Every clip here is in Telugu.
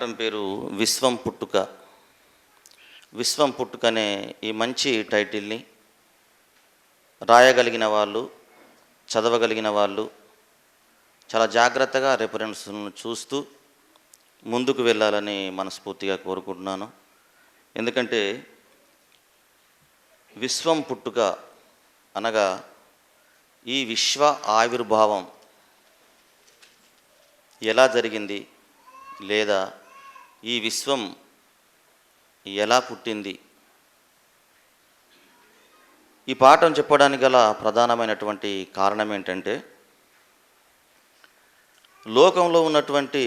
పాఠం పేరు విశ్వం పుట్టుక. విశ్వం పుట్టుక అనే ఈ మంచి టైటిల్ని రాయగలిగిన వాళ్ళు, చదవగలిగిన వాళ్ళు చాలా జాగ్రత్తగా రెఫరెన్స్ను చూస్తూ ముందుకు వెళ్ళాలని మనస్ఫూర్తిగా కోరుకుంటున్నాను. ఎందుకంటే విశ్వం పుట్టుక అనగా ఈ విశ్వ ఆవిర్భావం ఎలా జరిగింది, లేదా ఈ విశ్వం ఎలా పుట్టింది, ఈ పాఠం చెప్పడానికి గల ప్రధానమైనటువంటి కారణం ఏంటంటే, లోకంలో ఉన్నటువంటి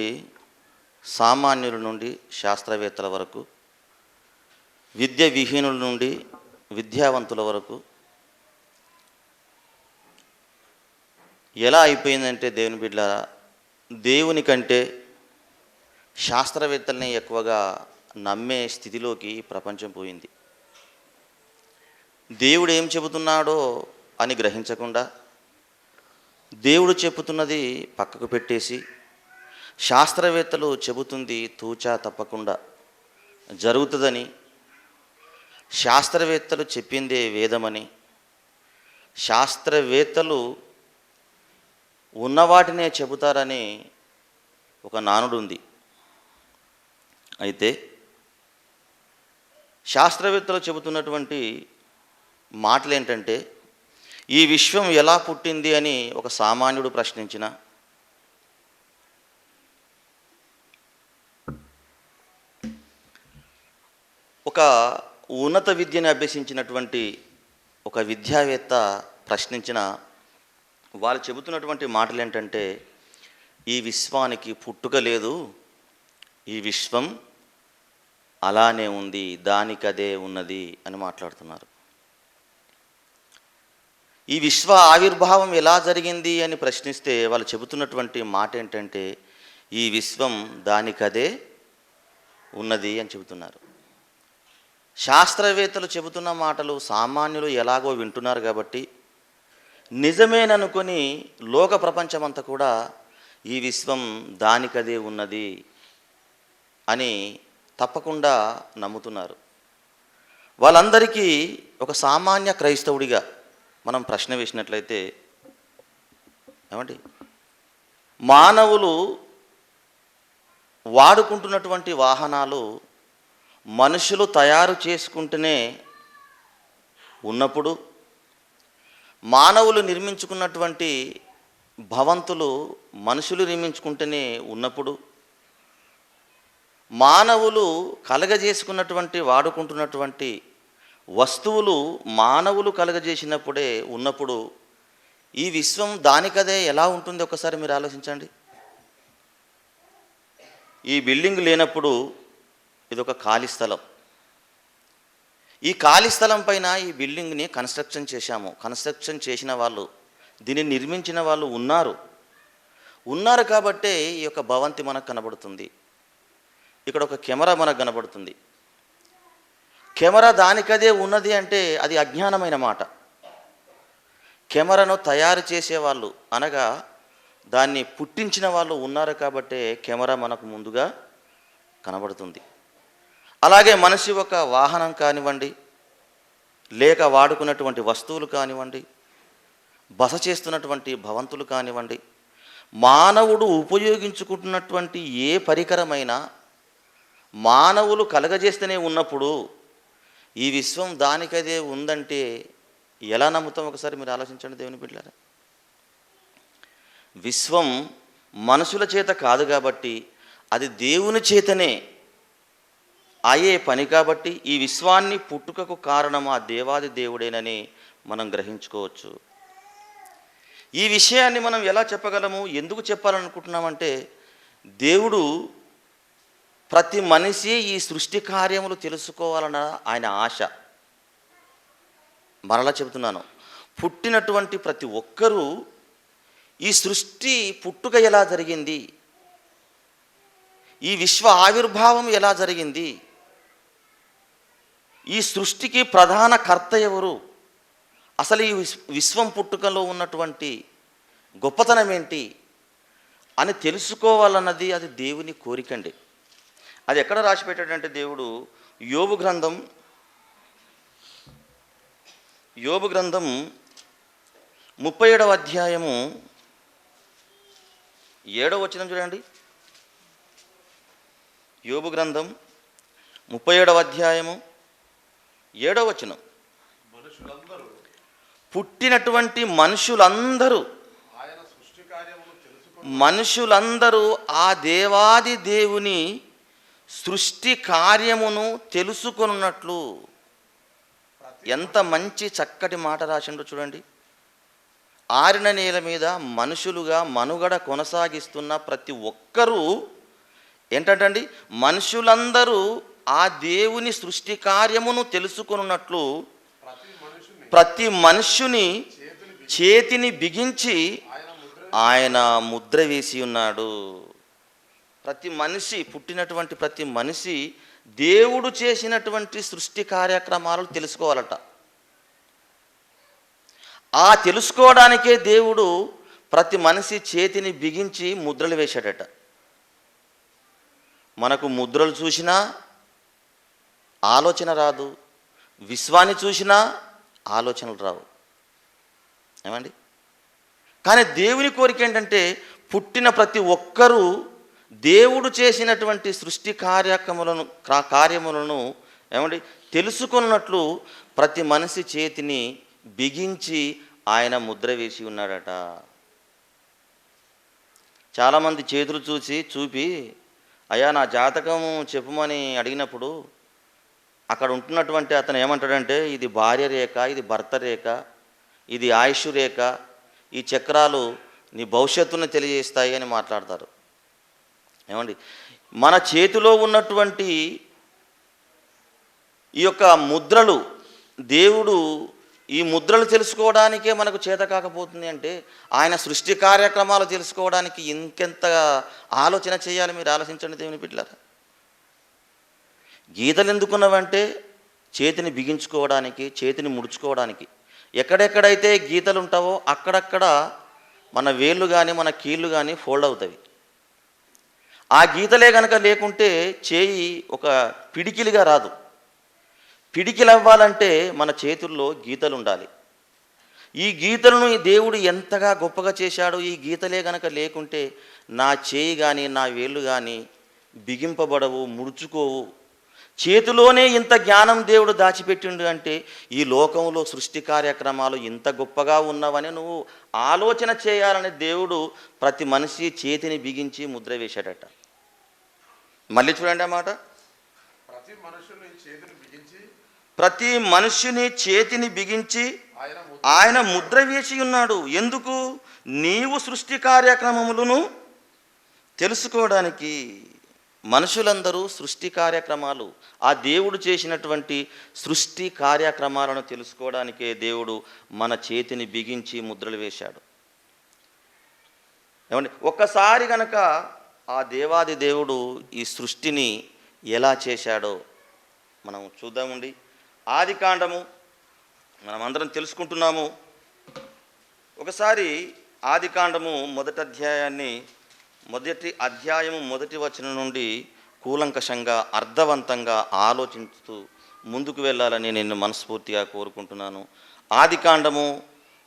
సామాన్యుల నుండి శాస్త్రవేత్తల వరకు, విద్య విహీనుల నుండి విద్యావంతుల వరకు ఎలా అయిపోయిందంటే, దేవుని బిడ్డలారా, దేవుని కంటే శాస్త్రవేత్తల్ని ఎక్కువగా నమ్మే స్థితిలోకి ప్రపంచం పోయింది. దేవుడు ఏం చెబుతున్నాడో అని గ్రహించకుండా, దేవుడు చెబుతున్నది పక్కకు పెట్టేసి, శాస్త్రవేత్తలు చెబుతుంది తూచా తప్పకుండా జరుగుతుందని, శాస్త్రవేత్తలు చెప్పిందే వేదమని, శాస్త్రవేత్తలు ఉన్నవాటినే చెబుతారని ఒక నానుడు ఉంది. అయితే శాస్త్రవేత్తలు చెబుతున్నటువంటి మాటలు ఏంటంటే, ఈ విశ్వం ఎలా పుట్టింది అని ఒక సామాన్యుడు ప్రశ్నించిన, ఒక ఉన్నత విద్యను అభ్యసించినటువంటి ఒక విద్యావేత్త ప్రశ్నించిన, వాళ్ళు చెబుతున్నటువంటి మాటలు ఏంటంటే, ఈ విశ్వానికి పుట్టుక లేదు, ఈ విశ్వం అలానే ఉంది, దానికదే ఉన్నది అని మాట్లాడుతున్నారు. ఈ విశ్వ ఆవిర్భావం ఎలా జరిగింది అని ప్రశ్నిస్తే వాళ్ళు చెబుతున్నటువంటి మాట ఏంటంటే, ఈ విశ్వం దానికదే ఉన్నది అని చెబుతున్నారు. శాస్త్రవేత్తలు చెబుతున్న మాటలు సామాన్యులు ఎలాగో వింటున్నారు కాబట్టి నిజమేననుకొని లోక ప్రపంచమంతా కూడా ఈ విశ్వం దానికదే ఉన్నది అని తప్పకుండా నమ్ముతున్నారు. వాళ్ళందరికీ ఒక సామాన్య క్రైస్తవుడిగా మనం ప్రశ్న వేసినట్లయితే, ఏమండి, మానవులు వాడుకుంటున్నటువంటి వాహనాలు మనుషులు తయారు చేసుకుంటూనే ఉన్నప్పుడు, మానవులు నిర్మించుకున్నటువంటి భవంతులు మనుషులు నిర్మించుకుంటూనే ఉన్నప్పుడు, మానవులు కలగజేసుకున్నటువంటి వాడుకుంటున్నటువంటి వస్తువులు మానవులు కలగజేసినప్పుడే ఉన్నప్పుడు, ఈ విశ్వం దానికదే ఎలా ఉంటుంది ఒకసారి మీరు ఆలోచించండి. ఈ బిల్డింగ్ లేనప్పుడు ఇదొక ఖాళీ స్థలం. ఈ ఖాళీ స్థలం పైన ఈ బిల్డింగ్ని కన్స్ట్రక్షన్ చేశాము. కన్స్ట్రక్షన్ చేసిన వాళ్ళు, దీన్ని నిర్మించిన వాళ్ళు ఉన్నారు కాబట్టే ఈ యొక్క భవంతి మనకు కనబడుతుంది. ఇక్కడ ఒక కెమెరా మనకు కనబడుతుంది. కెమెరా దానికదే ఉన్నది అంటే అది అజ్ఞానమైన మాట. కెమెరాను తయారు చేసేవాళ్ళు అనగా దాన్ని పుట్టించిన వాళ్ళు ఉన్నారు కాబట్టే కెమెరా మనకు ముందుగా కనబడుతుంది. అలాగే మనిషి ఒక వాహనం కానివ్వండి, లేక వాడుకున్నటువంటి వస్తువులు కానివ్వండి, బస చేస్తున్నటువంటి భవంతులు కానివ్వండి, మానవుడు ఉపయోగించుకుంటున్నటువంటి ఏ పరికరమైనా మానవులు కలగజేస్తూనే ఉన్నప్పుడు ఈ విశ్వం దానికదే ఉందంటే ఎలా నమ్ముతాం ఒకసారి మీరు ఆలోచించండి దేవుని బిడ్డలారా. విశ్వం మనుషుల చేత కాదు కాబట్టి అది దేవుని చేతనే అయ్యే పని కాబట్టి ఈ విశ్వాన్ని పుట్టుకకు కారణం ఆ దేవాది దేవుడేనని మనం గ్రహించుకోవచ్చు. ఈ విషయాన్ని మనం ఎలా చెప్పగలము, ఎందుకు చెప్పాలనుకుంటున్నామంటే, దేవుడు ప్రతి మనిషి ఈ సృష్టి కార్యములు తెలుసుకోవాలన్న ఆయన ఆశ. మరలా చెబుతున్నాను, పుట్టినటువంటి ప్రతి ఒక్కరూ ఈ సృష్టి పుట్టుక ఎలా జరిగింది, ఈ విశ్వ ఆవిర్భావం ఎలా జరిగింది, ఈ సృష్టికి ప్రధాన కర్త ఎవరు, అసలు ఈ విశ్వం పుట్టుకలో ఉన్నటువంటి గొప్పతనం ఏంటి అని తెలుసుకోవాలన్నది అది దేవుని కోరికండి. అది ఎక్కడ రాసి పెట్టాడంటే దేవుడు యోబు గ్రంథం 37వ అధ్యాయము 7వ వచనం చూడండి. యోబు గ్రంథం 37వ అధ్యాయము 7వ వచనం. పుట్టినటువంటి మనుషులందరూ ఆ దేవాది దేవుని సృష్టి కార్యమును తెలుసుకొనున్నట్లు. ఎంత మంచి చక్కటి మాట రాసిండో చూడండి. ఆరిన నేల మీద మనుషులుగా మనుగడ కొనసాగిస్తున్న ప్రతి ఒక్కరూ ఏంటంటండి, మనుషులందరూ ఆ దేవుని సృష్టి కార్యమును తెలుసుకొనున్నట్లు ప్రతి మనుష్యుని చేతిని బిగించి ఆయన ముద్ర వేసి ఉన్నాడు. ప్రతి మనిషి, పుట్టినటువంటి ప్రతి మనిషి దేవుడు చేసినటువంటి సృష్టి కార్యక్రమాలు తెలుసుకోవాలట. ఆ తెలుసుకోవడానికే దేవుడు ప్రతి మనిషి చేతిని బిగించి ముద్రలు వేశాడట. మనకు ముద్రలు చూసినా ఆలోచన రాదు, విశ్వాన్ని చూసినా ఆలోచనలు రావు. ఏమండి? కానీ దేవుని కోరిక ఏంటంటే పుట్టిన ప్రతి ఒక్కరూ దేవుడు చేసినటువంటి సృష్టి కార్యములను ఏమండి తెలుసుకున్నట్లు ప్రతి మనిషి చేతిని బిగించి ఆయన ముద్ర వేసి ఉన్నాడట. చాలామంది చేతులు చూపి అయ్యా నా జాతకము చెప్పుమని అడిగినప్పుడు అక్కడ ఉంటున్నటువంటి అతను ఏమంటాడంటే ఇది భార్య రేఖ, ఇది భర్త రేఖ, ఇది ఆయుష్ రేఖ, ఈ చక్రాలు నీ భవిష్యత్తును తెలియజేస్తాయి అని మాట్లాడతారు. ఏమండి? మన చేతిలో ఉన్నటువంటి ఈ యొక్క ముద్రలు, దేవుడు ఈ ముద్రలు తెలుసుకోవడానికే మనకు చేత కాకపోతుంది అంటే ఆయన సృష్టి కార్యక్రమాలు తెలుసుకోవడానికి ఇంకెంత ఆలోచన చేయాలి? మీరు ఆలోచించండి దేవుని బిడ్డలారా. గీతలు ఎందుకున్నవంటే చేతిని బిగించుకోవడానికి, చేతిని ముడుచుకోవడానికి. ఎక్కడెక్కడైతే గీతలు ఉంటావో అక్కడక్కడ మన వేళ్ళు కానీ మన కీళ్ళు కానీ ఫోల్డ్ అవుతాయి. ఆ గీతలే కనుక లేకుంటే చేయి ఒక పిడికిలిగా రాదు. పిడికిలు అవ్వాలంటే మన చేతుల్లో గీతలు ఉండాలి. ఈ గీతలను దేవుడు ఎంతగా గొప్పగా చేశాడో, ఈ గీతలే కనుక లేకుంటే నా చేయి కానీ నా వేళ్ళు కానీ బిగింపబడవు, ముడుచుకోవు. చేతిలోనే ఇంత జ్ఞానం దేవుడు దాచిపెట్టిండు అంటే ఈ లోకంలో సృష్టి కార్యక్రమాలు ఇంత గొప్పగా ఉన్నవని నువ్వు ఆలోచన చేయాలని దేవుడు ప్రతి మనిషి చేతిని బిగించి ముద్ర వేశాడట. మళ్ళీ చూడండి ఆ మాట. ప్రతి మనుష్యుని చేతిని బిగించి ఆయన ముద్ర వేసి ఉన్నాడు. ఎందుకు? నీవు సృష్టి కార్యక్రమములను తెలుసుకోవడానికి. మనుషులందరూ సృష్టి కార్యక్రమాలు, ఆ దేవుడు చేసినటువంటి సృష్టి కార్యక్రమాలను తెలుసుకోవడానికే దేవుడు మన చేతిని బిగించి ముద్రలు వేశాడు. ఏమండి? ఒక్కసారి కనుక ఆ దేవాది దేవుడు ఈ సృష్టిని ఎలా చేశాడో మనం చూద్దామండి. ఆది కాండము మనం అందరం తెలుసుకుంటున్నాము. ఒకసారి ఆది కాండము మొదటి అధ్యాయము మొదటి వచనం నుండి కూలంకషంగా అర్థవంతంగా ఆలోచిస్తూ ముందుకు వెళ్ళాలని నేను మనస్ఫూర్తిగా కోరుకుంటున్నాను. ఆది కాండము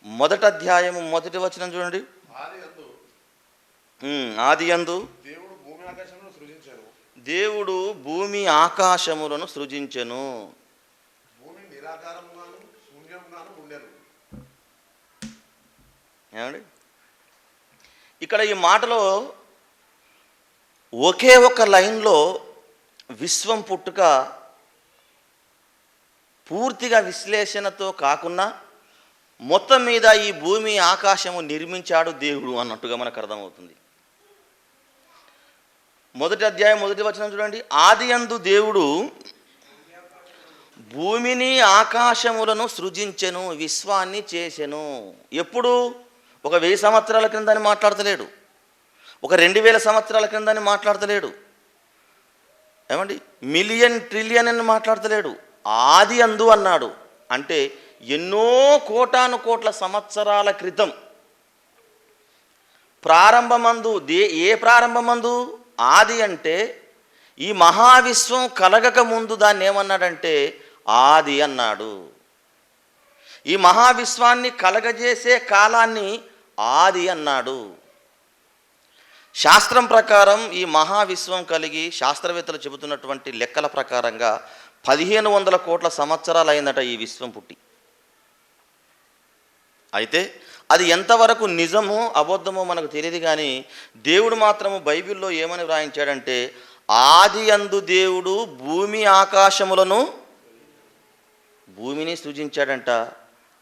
మొదటి అధ్యాయము మొదటి వచనం చూడండి. ఆదియందు దేవుడు భూమి ఆకాశములను సృజించెను. ఏమండి? ఇక్కడ ఈ మాటలో ఒకే ఒక లైన్లో విశ్వం పుట్టుక పూర్తిగా విశ్లేషణతో కాకుండా మొత్తం మీద ఈ భూమి ఆకాశము నిర్మించాడు దేవుడు అన్నట్టుగా మనకు అర్థమవుతుంది. మొదటి అధ్యాయం మొదటి వచనం చూడండి. ఆదియందు దేవుడు భూమిని ఆకాశములను సృజించెను, విశ్వాన్ని చేసెను. ఎప్పుడు? ఒక 1000 సంవత్సరాల క్రిందని మాట్లాడతలేడు, ఒక 2000 సంవత్సరాల క్రిందని మాట్లాడతలేడు. ఏమండి? మిలియన్ ట్రిలియన్ అని మాట్లాడతలేడు. ఆది అందు అన్నాడు అంటే ఎన్నో కోటాను కోట్ల సంవత్సరాల క్రితం ప్రారంభమందు. ఏ ప్రారంభమందు? ఆది అంటే ఈ మహావిశ్వం కలగక ముందు దాన్ని ఏమన్నాడంటే ఆది అన్నాడు. ఈ మహావిశ్వాన్ని కలగజేసే కాలాన్ని ఆది అన్నాడు. శాస్త్రం ప్రకారం ఈ మహావిశ్వం కలిగి శాస్త్రవేత్తలు చెబుతున్నటువంటి లెక్కల ప్రకారంగా 1500 కోట్ల సంవత్సరాలు అయిందట ఈ విశ్వం పుట్టి. అయితే అది ఎంతవరకు నిజమో అబద్ధమో మనకు తెలియదు, కానీ దేవుడు మాత్రము బైబిల్లో ఏమని వ్రాయించాడంటే ఆది యందు దేవుడు భూమిని సృజించాడంట,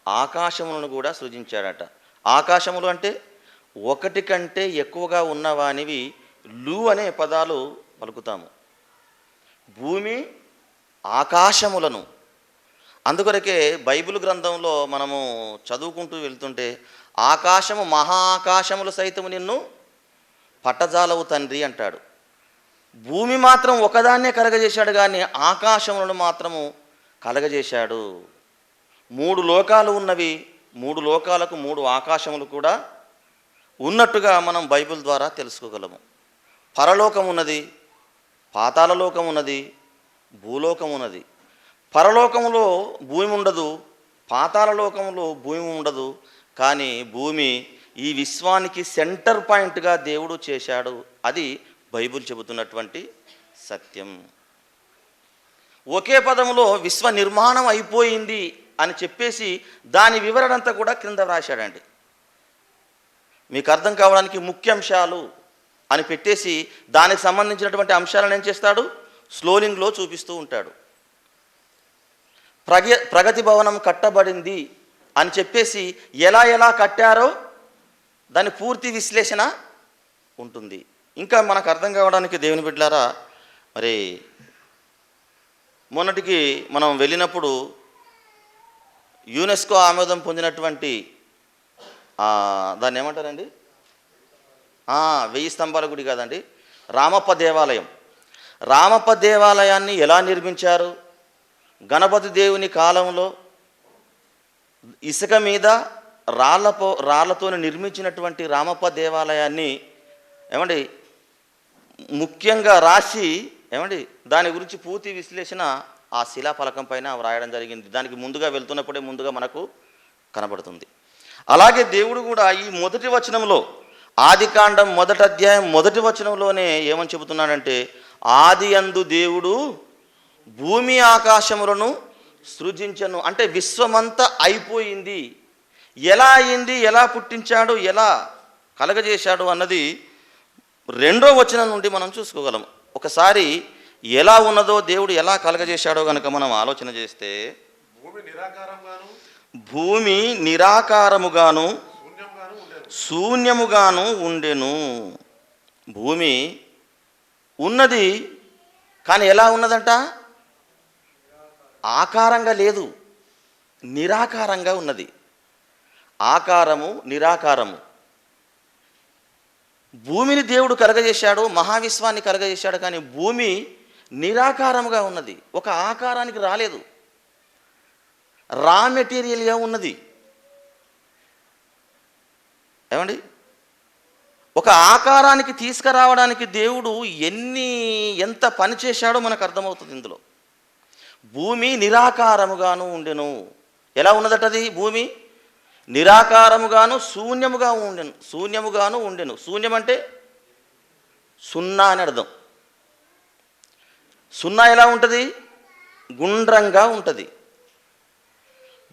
ఆకాశములను కూడా సృజించాడట. ఆకాశములు అంటే ఒకటి కంటే ఎక్కువగా ఉన్నవానివి లు అనే పదాలు పలుకుతాము. భూమి ఆకాశములను, అందుకొరకే బైబిల్ గ్రంథంలో మనము చదువుకుంటూ వెళ్తుంటే ఆకాశము మహా ఆకాశములు సైతము నిన్ను పట్టజాలవు తండ్రి అంటాడు. భూమి మాత్రం ఒకదాన్నే కలగజేశాడు, కానీ ఆకాశములను మాత్రము కలగజేశాడు. 3 లోకాలు ఉన్నవి, 3 లోకాలకు 3 ఆకాశములు కూడా ఉన్నట్టుగా మనం బైబిల్ ద్వారా తెలుసుకోగలము. పరలోకం ఉన్నది, పాతాళలోకం ఉన్నది, భూలోకం ఉన్నది. పరలోకంలో భూమి ఉండదు, పాతాళలోకంలో భూమి ఉండదు, కానీ భూమి ఈ విశ్వానికి సెంటర్ పాయింట్గా దేవుడు చేశాడు. అది బైబిల్ చెబుతున్నటువంటి సత్యం. ఒకే పదములో విశ్వ నిర్మాణం అయిపోయింది అని చెప్పేసి దాని వివరణ అంతా కూడా క్రింద వ్రాశాడండి. మీకు అర్థం కావడానికి ముఖ్యాంశాలు అని పెట్టేసి దానికి సంబంధించినటువంటి అంశాలను ఏం చేస్తాడు, స్లోలింగ్లో చూపిస్తూ ఉంటాడు. ప్రగతి భవనం కట్టబడింది అని చెప్పేసి ఎలా ఎలా కట్టారో దాని పూర్తి విశ్లేషణ ఉంటుంది. ఇంకా మనకు అర్థం కావడానికి దేవుని బిడ్డలారా, మరి మొన్నటికి మనం వెళ్ళినప్పుడు యునెస్కో ఆమోదం పొందినటువంటి దాన్ని ఏమంటారండి, 1000 స్తంభాల గుడి కాదండి, రామప్ప దేవాలయం. రామప్ప దేవాలయాన్ని ఎలా నిర్మించారు? గణపతి దేవుని కాలంలో ఇసుక మీద రాళ్లతో నిర్మించినటువంటి రామప్ప దేవాలయాన్ని ఏమండి ముఖ్యంగా రాసి దాని గురించి పూర్తి విశ్లేషణ ఆ శిలాఫలకం పైన వ్రాయడం జరిగింది. దానికి ముందుగా వెళ్తున్నప్పుడే ముందుగా మనకు కనబడుతుంది. అలాగే దేవుడు కూడా ఈ మొదటి వచనంలో, ఆదికాండం 1వ అధ్యాయం 1వ వచనంలోనే ఏమని చెబుతున్నాడంటే ఆది యందు దేవుడు భూమి ఆకాశములను సృజించను. అంటే విశ్వమంతా అయిపోయింది. ఎలా అయింది, ఎలా పుట్టించాడు, ఎలా కలగజేశాడు అన్నది 2వ వచనం నుండి మనం చూసుకోగలం. ఒకసారి ఎలా ఉన్నదో దేవుడు ఎలా కలగజేశాడో కనుక మనం ఆలోచన చేస్తే భూమి నిరాకారముగాను శూన్యముగాను ఉండెను. భూమి ఉన్నది, కానీ ఎలా ఉన్నదంట, ఆకారంగా లేదు, నిరాకారంగా ఉన్నది. ఆకారము నిరాకారము. భూమిని దేవుడు కలగజేశాడు, మహావిశ్వాన్ని కలగజేశాడు, కానీ భూమి నిరాకారముగా ఉన్నది, ఒక ఆకారానికి రాలేదు, రా మెటీరియల్గా ఉన్నది. ఏమండి, ఒక ఆకారానికి తీసుకురావడానికి దేవుడు ఎంత పని చేశాడో మనకు అర్థమవుతుంది ఇందులో. భూమి నిరాకారముగాను ఉండెను. ఎలా ఉన్నదటది? భూమి నిరాకారముగాను శూన్యముగాను ఉండెను. శూన్యం అంటే సున్నా అని అర్థం. సున్నా ఎలా ఉంటుంది? గుండ్రంగా ఉంటుంది.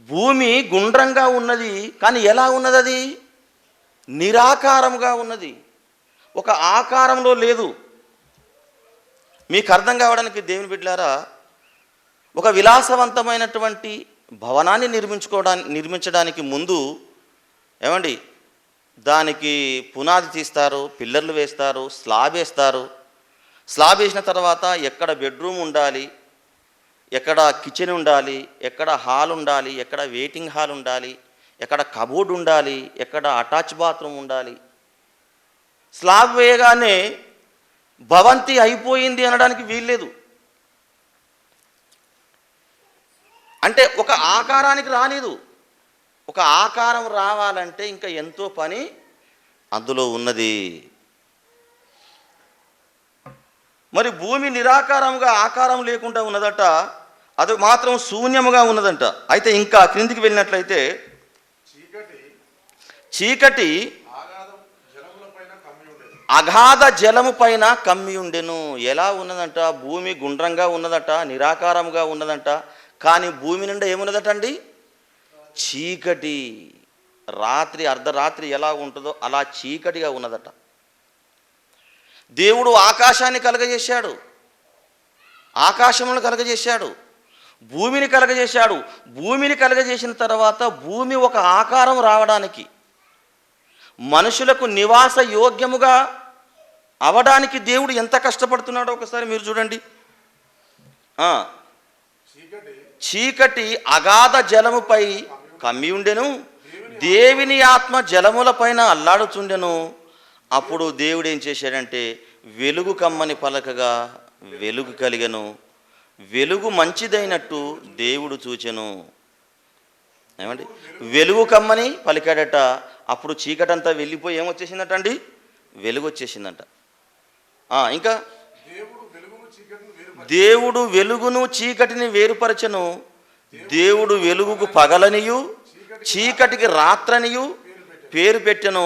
భూమి గుండ్రంగా ఉన్నది, కానీ ఎలా ఉన్నది? అది నిరాకారముగా ఉన్నది, ఒక ఆకారంలో లేదు. మీకు అర్థం కావడానికి దేవుని బిడ్డలారా, ఒక విలాసవంతమైనటువంటి భవనాన్ని నిర్మించడానికి ముందు దానికి పునాది తీస్తారు, పిల్లర్లు వేస్తారు, స్లాబ్ వేస్తారు. స్లాబ్ వేసిన తర్వాత ఎక్కడ బెడ్రూమ్ ఉండాలి, ఎక్కడ కిచెన్ ఉండాలి, ఎక్కడ హాల్ ఉండాలి, ఎక్కడ వెయిటింగ్ హాల్ ఉండాలి, ఎక్కడ కబోర్డ్ ఉండాలి, ఎక్కడ అటాచ్ బాత్రూమ్ ఉండాలి. స్లాబ్ వేయగానే భవంతి అయిపోయింది అనడానికి వీల్లేదు. అంటే ఒక ఆకారానికి రాలేదు. ఒక ఆకారం రావాలంటే ఇంకా ఎంతో పని అందులో ఉన్నది. మరి భూమి నిరాకారంగా ఆకారం లేకుండా ఉన్నదట, అది మాత్రం శూన్యముగా ఉన్నదంట. అయితే ఇంకా క్రిందికి వెళ్ళినట్లయితే చీకటి అగాధ జలము పైన కమ్మి ఉండెను. ఎలా ఉన్నదంట? భూమి గుండ్రంగా ఉన్నదట, నిరాకారముగా ఉన్నదంట. కానీ భూమి నిండా ఏమున్నదట అండి? చీకటి. రాత్రి అర్ధరాత్రి ఎలా ఉంటుందో అలా చీకటిగా ఉన్నదట. దేవుడు ఆకాశాన్ని కలగజేశాడు, ఆకాశములను కలగజేశాడు, భూమిని కలగజేశాడు. భూమిని కలగజేసిన తర్వాత భూమి ఒక ఆకారం రావడానికి, మనుషులకు నివాస యోగ్యముగా అవడానికి దేవుడు ఎంత కష్టపడుతున్నాడో ఒకసారి మీరు చూడండి. చీకటి అగాధ జలముపై కమ్మి ఉండెను, దేవుని ఆత్మ జలముల పైన అల్లాడుచుండెను. అప్పుడు దేవుడు ఏం చేశాడంటే, వెలుగు కమ్మని పలకగా వెలుగు కలిగెను. వెలుగు మంచిదైనట్టు దేవుడు చూచెను. ఏమండి? వెలుగు కమ్మని పలికాడట. అప్పుడు చీకటంతా వెళ్ళిపోయి ఏమొచ్చేసిందట అండి? వెలుగు వచ్చేసిందంట. ఇంకా దేవుడు వెలుగును చీకటిని వేరుపరచెను. దేవుడు వెలుగుకు పగలనియు చీకటికి రాత్రనియు పేరు పెట్టెను.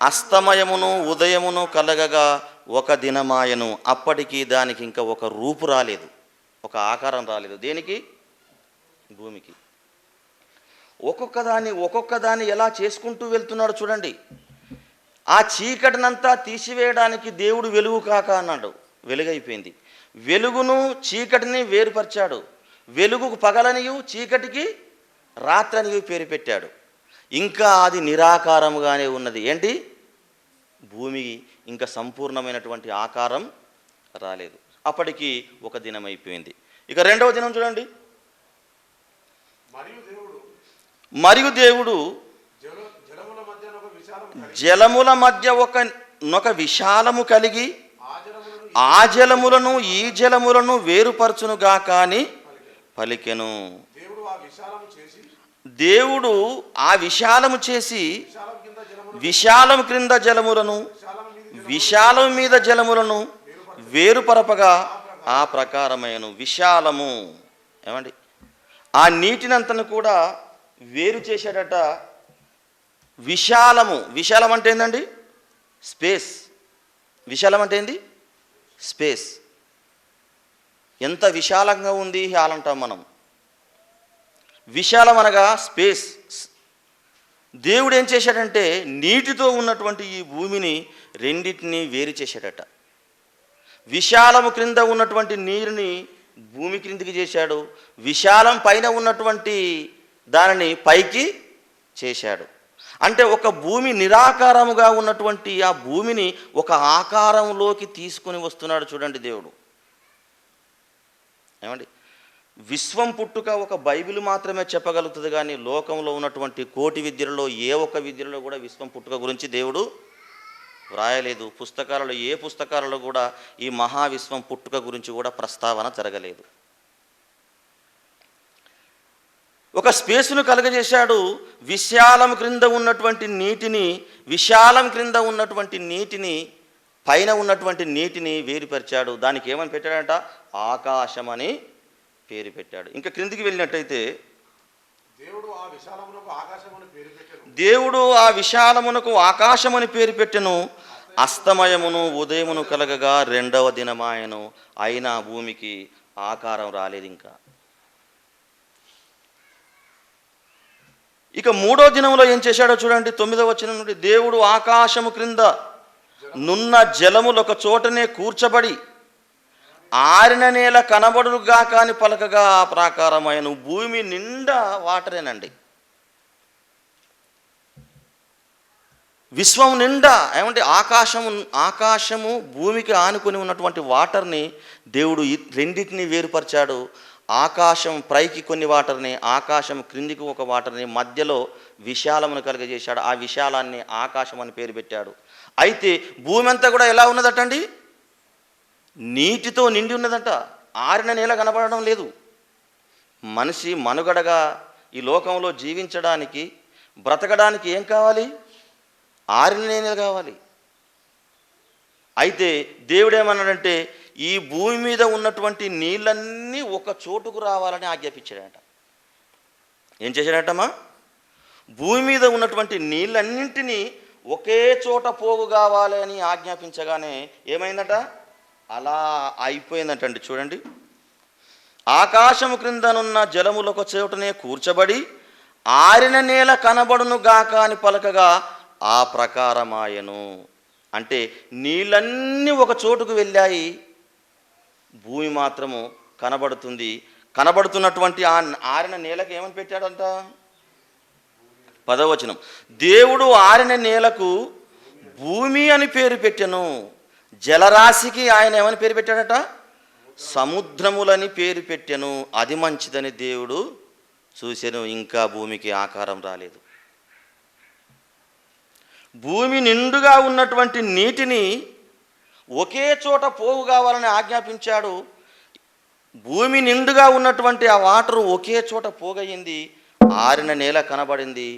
అస్తమయమును ఉదయమును కలగగా ఒక దినమాయను. అప్పటికి దానికి ఇంకా ఒక రూపు రాలేదు, ఒక ఆకారం రాలేదు. దేనికి? భూమికి. ఒక్కొక్క దాన్ని ఎలా చేసుకుంటూ వెళ్తున్నాడు చూడండి. ఆ చీకటినంతా తీసివేయడానికి దేవుడు వెలుగు కాక అన్నాడు, వెలుగైపోయింది. వెలుగును చీకటిని వేరుపరిచాడు. వెలుగుకు పగలనియు చీకటికి రాత్రనియు పేరు పెట్టాడు. ఇంకా అది నిరాకారముగానే ఉన్నది. ఏంటి? భూమి ఇంకా సంపూర్ణమైనటువంటి ఆకారం రాలేదు. అప్పటికి ఒక దినం అయిపోయింది. ఇక రెండవ దినం చూడండి. మరియు దేవుడు జలముల మధ్య ఒక విశాలము కలిగి ఆ జలములను ఈ జలములను వేరుపరచునుగా కాని పలికెను. దేవుడు ఆ విశాలము చేసి విశాలం క్రింద జలములను విశాలం మీద జలములను వేరుపరపగా ఆ ప్రకారమైన విశాలము. ఏమండి? ఆ నీటినంతను కూడా వేరు చేశాడట. విశాలం అంటే ఏందండి? స్పేస్. విశాలం అంటే ఏంది? స్పేస్. ఎంత విశాలంగా ఉంది అంటాం మనం. విశాలం అనగా స్పేస్. దేవుడు ఏం చేశాడంటే, నీటితో ఉన్నటువంటి ఈ భూమిని రెండింటిని వేరు చేశాడట. విశాలము క్రింద ఉన్నటువంటి నీరుని భూమి క్రిందికి చేశాడు, విశాలం పైన ఉన్నటువంటి దానిని పైకి చేశాడు. అంటే ఒక భూమి నిరాకారముగా ఉన్నటువంటి ఆ భూమిని ఒక ఆకారంలోకి తీసుకొని వస్తున్నాడు చూడండి దేవుడు. ఏమండి? విశ్వం పుట్టుక ఒక బైబిల్ మాత్రమే చెప్పగలుగుతుంది, కానీ లోకంలో ఉన్నటువంటి కోటి విద్యలలో ఏ ఒక్క విద్యలో కూడా విశ్వం పుట్టుక గురించి దేవుడు వ్రాయలేదు. పుస్తకాలలో ఏ పుస్తకాలలో కూడా ఈ మహావిశ్వం పుట్టుక గురించి కూడా ప్రస్తావన జరగలేదు. ఒక స్పేసును కలుగజేశాడు. విశాలం క్రింద ఉన్నటువంటి నీటిని, విశాలం క్రింద ఉన్నటువంటి నీటిని, పైన ఉన్నటువంటి నీటిని వేరుపరిచాడు. దానికి ఏమని పెట్టాడంట? ఆకాశం అని పేరు పెట్టాడు. ఇంకా క్రిందికి వెళ్ళినట్టయితే దేవుడు ఆ విశాలమునకు ఆకాశమని పేరు పెట్టెను. అస్తమయమును ఉదయమును కలగగా రెండవ దినమాయను. అయినా భూమికి ఆకారం రాలేదు. ఇంకా ఇక మూడో దినంలో ఏం చేశాడో చూడండి. 9వ వచనం నుండి, దేవుడు ఆకాశము క్రింద నున్న జలములు ఒక చోటనే కూర్చబడి ఆరిన నేల కనబడుగా కాని పలకగా ఆ ప్రాకారమైన. భూమి నిండా వాటరేనండి. విశ్వం నిండా ఏమంటే ఆకాశము భూమికి ఆనుకొని ఉన్నటువంటి వాటర్ని దేవుడు రెండింటిని వేరుపరిచాడు. ఆకాశం పైకి కొన్ని వాటర్ని, ఆకాశం క్రిందికి ఒక వాటర్ని, మధ్యలో విశాలమును కలుగజేశాడు. ఆ విశాలాన్ని ఆకాశం అని పేరు పెట్టాడు. అయితే భూమి అంతా కూడా ఎలా ఉన్నదటండి? నీటితో నిండి ఉన్నదట. ఆరిన నేల కనబడడం లేదు. మనిషి మనుగడగా ఈ లోకంలో జీవించడానికి, బ్రతకడానికి ఏం కావాలి? ఆరిన నేల కావాలి. అయితే దేవుడేమన్నాడంటే, ఈ భూమి మీద ఉన్నటువంటి నీళ్ళన్నీ ఒక చోటుకు రావాలని ఆజ్ఞాపించాడట. ఏం చేశాడటమ్మా? భూమి మీద ఉన్నటువంటి నీళ్ళన్నింటినీ ఒకే చోట పోగు కావాలి అని ఆజ్ఞాపించగానే ఏమైందట? అలా అయిపోయిందటండి. చూడండి, ఆకాశము క్రిందనున్న జలములకు చోటనే కూర్చబడి ఆరిన నేల కనబడును గాక అని పలకగా ఆ ప్రకారమాయను. అంటే నీళ్ళన్నీ ఒక చోటుకు వెళ్ళాయి, భూమి మాత్రము కనబడుతుంది. కనబడుతున్నటువంటి ఆ ఆరిన నేలకు ఏమని పెట్టాడంట? 10వ వచనం, దేవుడు ఆరిన నేలకు భూమి అని పేరు పెట్టెను, జలరాశికి ఆయన ఏమని పేరు పెట్టాడట? సముద్రములని పేరు పెట్టెను. అది మంచిదని దేవుడు చూసెను, ఇంకా భూమికి ఆకారం రాలేదు. భూమి నిండుగా ఉన్నటువంటి నీటిని ఒకే చోట పోగు కావాలని ఆజ్ఞాపించాడు. భూమి నిండుగా ఉన్నటువంటి ఆ వాటరు ఒకే చోట పోగయింది, ఆరిన నేల కనబడింది.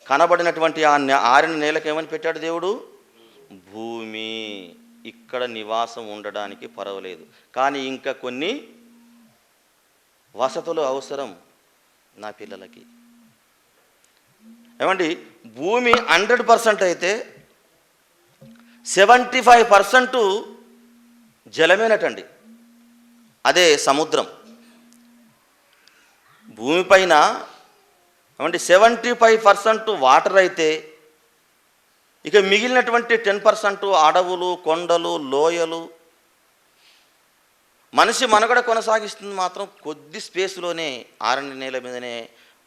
కనబడినటువంటి ఆ ఆరిన నేలకు ఏమని పెట్టాడు దేవుడు? భూమి. ఇక్కడ నివాసం ఉండడానికి పర్వాలేదు, కానీ ఇంకా కొన్ని వసతులు అవసరం నా పిల్లలకి. ఏమండి, భూమి 100% అయితే 75% జలమేనటండి, అదే సముద్రం. భూమిపైన ఏమండి 75% వాటర్ అయితే ఇక మిగిలినటువంటి 10% అడవులు, కొండలు, లోయలు. మనిషి మనుగడ కొనసాగిస్తుంది మాత్రం కొద్ది స్పేస్లోనే, ఆరిన నేల మీదనే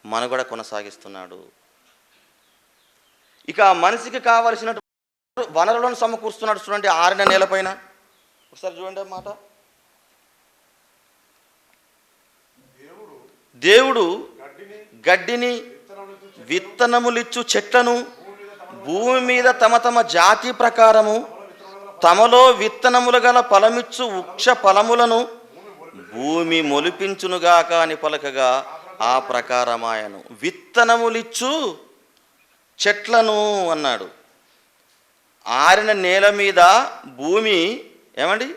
మనుగడ కొనసాగిస్తున్నాడు. ఇక మనిషికి కావలసిన వనరులను సమకూరుస్తున్నాడు. చూడండి, ఆరిన నేలపైన ఒకసారి చూడండి అన్నమాట. దేవుడు గడ్డిని, విత్తనములిచ్చు చెట్లను భూమి మీద తమ తమ జాతి ప్రకారము తమలో విత్తనములు గల ఫలమిచ్చు వృక్ష ఫలములను భూమి మొలిపించునుగాక అని పలకగా ఆ ప్రకారమాయను. విత్తనములిచ్చు చెట్లను అన్నాడు. ఆరిన నేల మీద భూమి ఏమండి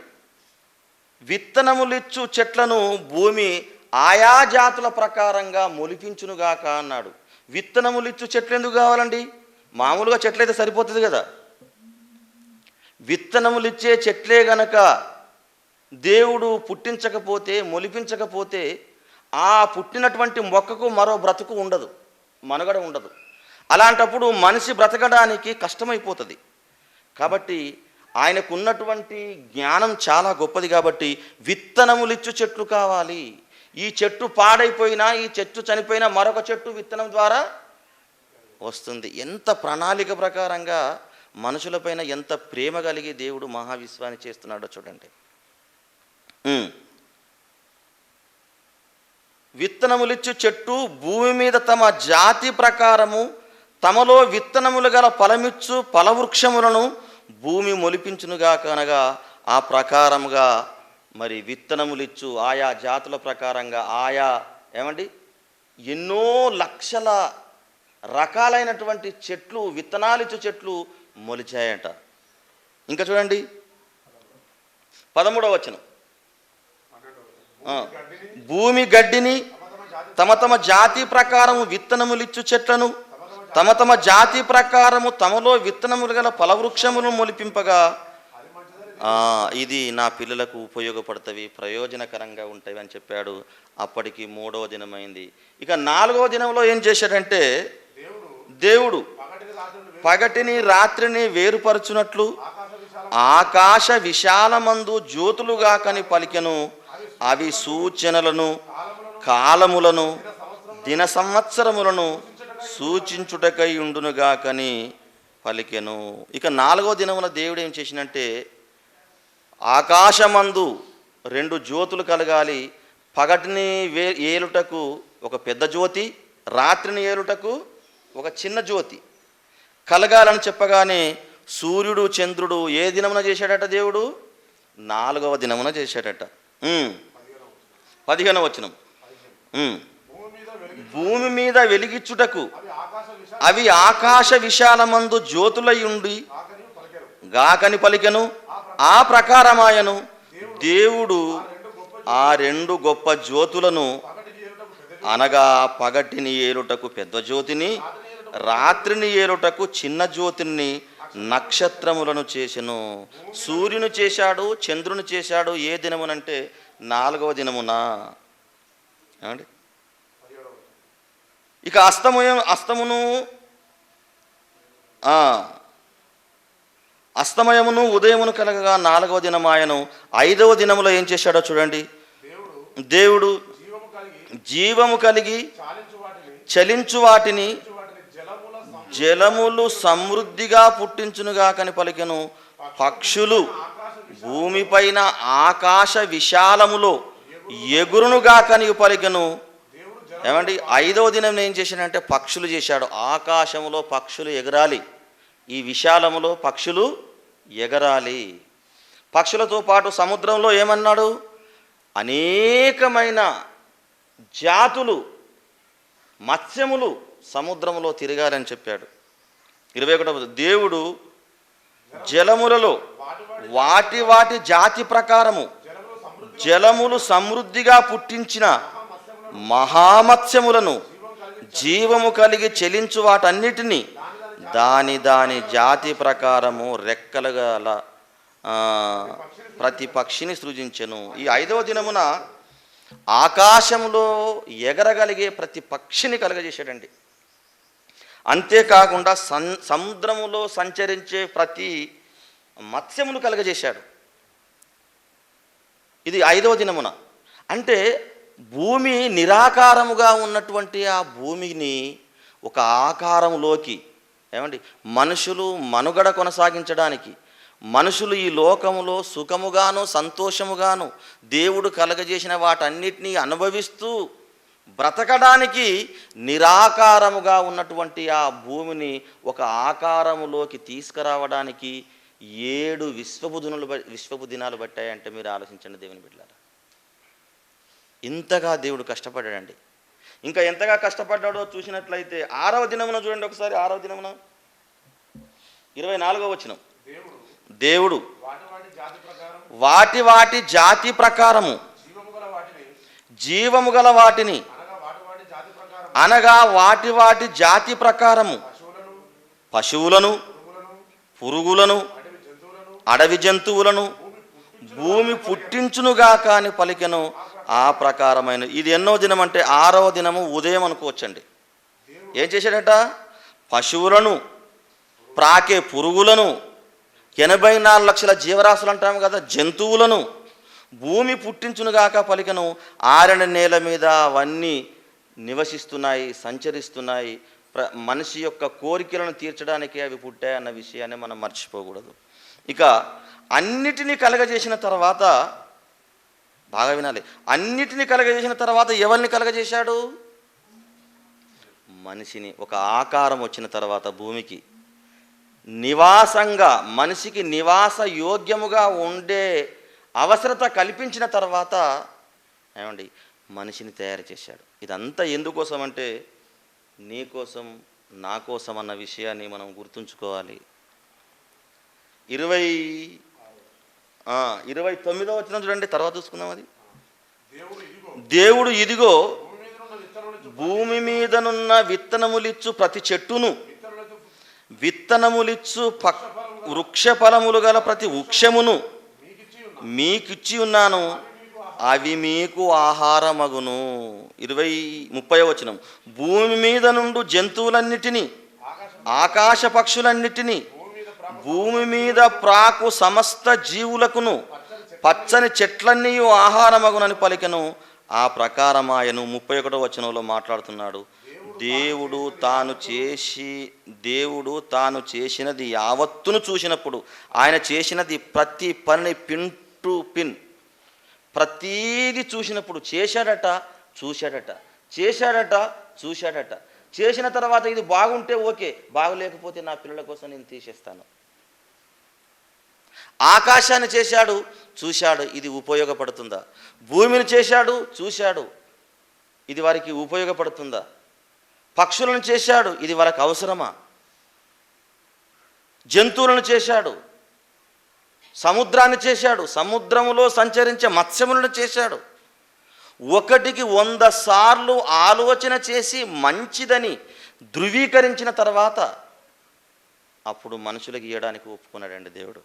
విత్తనములిచ్చు చెట్లను భూమి ఆయా జాతుల ప్రకారంగా మొలిపించునుగాక అన్నాడు. విత్తనములిచ్చు చెట్లు ఎందుకు కావాలండి? మామూలుగా చెట్లయితే సరిపోతుంది కదా. విత్తనములిచ్చే చెట్లే గనక దేవుడు పుట్టించకపోతే, మొలిపించకపోతే ఆ పుట్టినటువంటి మొక్కకు మరో బ్రతుకు ఉండదు, మనుగడ ఉండదు. అలాంటప్పుడు మనిషి బ్రతకడానికి కష్టమైపోతుంది. కాబట్టి ఆయనకున్నటువంటి జ్ఞానం చాలా గొప్పది. కాబట్టి విత్తనములిచ్చు చెట్లు కావాలి. ఈ చెట్టు పాడైపోయినా, ఈ చెట్టు చనిపోయినా మరొక చెట్టు విత్తనం ద్వారా వస్తుంది. ఎంత ప్రణాళిక ప్రకారంగా మనుషులపైన ఎంత ప్రేమ కలిగి దేవుడు మహావిశ్వాన్ని చేస్తున్నాడో చూడండి. విత్తనములిచ్చు చెట్టు భూమి మీద తమ జాతి ప్రకారము తమలో విత్తనములు గల ఫలమిచ్చు ఫలవృక్షములను భూమి మొలిపించునుగా కనగా ఆ ప్రకారముగా మరి విత్తనములిచ్చు ఆయా జాతుల ప్రకారంగా ఆయా ఏమండి ఎన్నో లక్షల రకాలైనటువంటి చెట్లు, విత్తనాలిచ్చు చెట్లు మొలిచాయట. ఇంకా చూడండి 13వ వచనం, భూమి గడ్డిని తమ తమ జాతి ప్రకారము విత్తనములిచ్చు చెట్లను తమ తమ జాతి ప్రకారము తమలో విత్తనములు గల ఫలవృక్షములను మొలిపింపగా ఇది నా పిల్లలకు ఉపయోగపడతవి, ప్రయోజనకరంగా ఉంటాయి అని చెప్పాడు. అప్పటికి 3వ దినమైంది. ఇక 4వ దినంలో ఏం చేశాడంటే దేవుడు పగటిని రాత్రిని వేరుపరచునట్లు ఆకాశ విశాలమందు జ్యోతులుగా కని పలికెను. అవి సూచనలను, కాలములను, దిన సంవత్సరములను సూచించుటకై ఉండునుగా కని పలికెను. ఇక 4వ దినమున దేవుడు ఏం చేసినంటే ఆకాశమందు 2 జ్యోతులు కలగాలి. పగటిని ఏలుటకు ఒక పెద్ద జ్యోతి, రాత్రిని ఏలుటకు ఒక చిన్న జ్యోతి కలగాలని చెప్పగానే సూర్యుడు చంద్రుడు ఏ దినమున చేశాడట? దేవుడు 4వ దినమున చేశాడట. 15వ వచనం, భూమి మీద వెలిగిచ్చుటకు అవి ఆకాశ విశాలమందు జ్యోతులై ఉండి గాకని పలికెను. ఆ ప్రకారమాయను. దేవుడు ఆ రెండు గొప్ప జ్యోతులను అనగా పగటిని ఏలుటకు పెద్ద జ్యోతిని, రాత్రిని ఏలుటకు చిన్న జ్యోతిని, నక్షత్రములను చేసెను. సూర్యుని చేశాడు, చంద్రుని చేశాడు. ఏ దినమునంటే 4వ దినమున. ఏమండి? ఇక అస్తమయమును ఉదయమును కలగగా 4వ దినమాయను. 5వ దినములో ఏం చేశాడో చూడండి. దేవుడు జీవము కలిగి చలించు వాటిని జలములు సమృద్ధిగా పుట్టించునుగా కని పలికెను. పక్షులు భూమిపైన ఆకాశ విశాలములో ఎగురునుగా కని పలికెను. ఏమండి? 5వ దినం ఏం చేశాడంటే పక్షులు చేశాడు. ఆకాశములో పక్షులు ఎగరాలి, ఈ విశాలములో పక్షులు ఎగరాలి. పక్షులతో పాటు సముద్రంలో ఏమన్నాడు? అనేకమైన జాతులు మత్స్యములు సముద్రంలో తిరగాలని చెప్పాడు. 21వ దేవుడు జలములలో వాటి వాటి జాతి ప్రకారము జలములు సమృద్ధిగా పుట్టించిన మహామత్స్యములను జీవము కలిగి చెలించు వాటన్నిటినీ దాని దాని జాతి ప్రకారము రెక్కలు గల ప్రతి పక్షిని సృజించెను. ఈ 5వ దినమున ఆకాశంలో ఎగరగలిగే ప్రతి పక్షిని కలుగజేశాడండి. అంతేకాకుండా సముద్రములో సంచరించే ప్రతి మత్స్యమును కలుగజేశాడు. ఇది 5వ దినమున. అంటే భూమి నిరాకారముగా ఉన్నటువంటి ఆ భూమిని ఒక ఆకారంలోకి, ఏమండి, మనుషులు మనుగడ కొనసాగించడానికి, మనుషులు ఈ లోకములో సుఖముగాను సంతోషముగాను దేవుడు కలగజేసిన వాటన్నిటినీ అనుభవిస్తూ బ్రతకడానికి నిరాకారముగా ఉన్నటువంటి ఆ భూమిని ఒక ఆకారములోకి తీసుకురావడానికి 7 విశ్వపు దినాలు పట్టాయంటే మీరు ఆలోచించండి దేవుని బిడ్డలారా. ఇంతగా దేవుడు కష్టపడ్డాడండి. ఇంకా ఎంతగా కష్టపడ్డాడో చూసినట్లయితే 6వ దినమున చూడండి ఒకసారి. 6వ దినమున 24వ వచనం. దేవుడు వాటి వాటి జాతి ప్రకారము జీవము గల వాటిని అనగా వాటి వాటి జాతి ప్రకారము పశువులను, పురుగులను, అడవి జంతువులను భూమి పుట్టించునుగా కాని పలికెను. ఆ ప్రకారమైన ఇది ఎన్నో దినం అంటే 6వ దినము ఉదయం అనుకోవచ్చండి. ఏం చేశాడట? పశువులను, ప్రాకే పురుగులను, 84 లక్షల జీవరాశులు అంటాము కదా, జంతువులను భూమి పుట్టించునుగాక పలికెను. ఆరని నేల మీద అవన్నీ నివసిస్తున్నాయి, సంచరిస్తున్నాయి. మనిషి యొక్క కోరికలను తీర్చడానికి అవి పుట్టాయన్న విషయాన్ని మనం మర్చిపోకూడదు. ఇక అన్నిటినీ కలగజేసిన తర్వాత, బాగా వినాలి, అన్నిటినీ కలగజేసిన తర్వాత ఎవరిని కలగజేశాడు? మనిషిని. ఒక ఆకారం వచ్చిన తర్వాత భూమికి నివాసంగా, మనిషికి నివాస యోగ్యముగా ఉండే అవసరత కల్పించిన తర్వాత ఏమండి మనిషిని తయారు చేశాడు. ఇదంతా ఎందుకోసం అంటే నీ కోసం, నా కోసం అన్న విషయాన్ని మనం గుర్తుంచుకోవాలి. 29వ వచనం చూడండి, తర్వాత చూసుకుందాం. అది దేవుడు ఇదిగో భూమి మీదనున్న విత్తనములిచ్చు ప్రతి చెట్టును, విత్తనములిచ్చు వృక్ష ఫలములు గల ప్రతి వృక్షమును మీకిచ్చి ఉన్నాను, అవి మీకు ఆహారమగును. 30వ వచనం. భూమి మీద నుండి జంతువులన్నిటినీ, ఆకాశ పక్షులన్నిటినీ, భూమి మీద ప్రాకు సమస్త జీవులకును పచ్చని చెట్లన్నీ ఆహారమగునని పలికెను. ఆ ప్రకారమాయను. 31వ వచనంలో మాట్లాడుతున్నాడు. దేవుడు తాను చేసినది యావత్తును చూసినప్పుడు, ఆయన చేసినది ప్రతి పని పిన్ టు పిన్ ప్రతీది చూసినప్పుడు, చేశాడట, చూశాడట. చేసిన తర్వాత ఇది బాగుంటే ఓకే, బాగులేకపోతే నా పిల్లల కోసం నేను తీసేస్తాను. ఆకాశాన్ని చేశాడు, చూశాడు, ఇది ఉపయోగపడుతుందా? భూమిని చేశాడు, చూశాడు, ఇది వారికి ఉపయోగపడుతుందా? పక్షులను చేశాడు, ఇది వారికి అవసరమా? జంతువులను చేశాడు, సముద్రాన్ని చేశాడు, సముద్రములో సంచరించే మత్స్యములను చేశాడు. ఒకటికి 100 సార్లు ఆలోచన చేసి మంచిదని ధృవీకరించిన తర్వాత అప్పుడు మనుషులకు ఇవ్వడానికి ఒప్పుకున్నాడండి దేవుడు.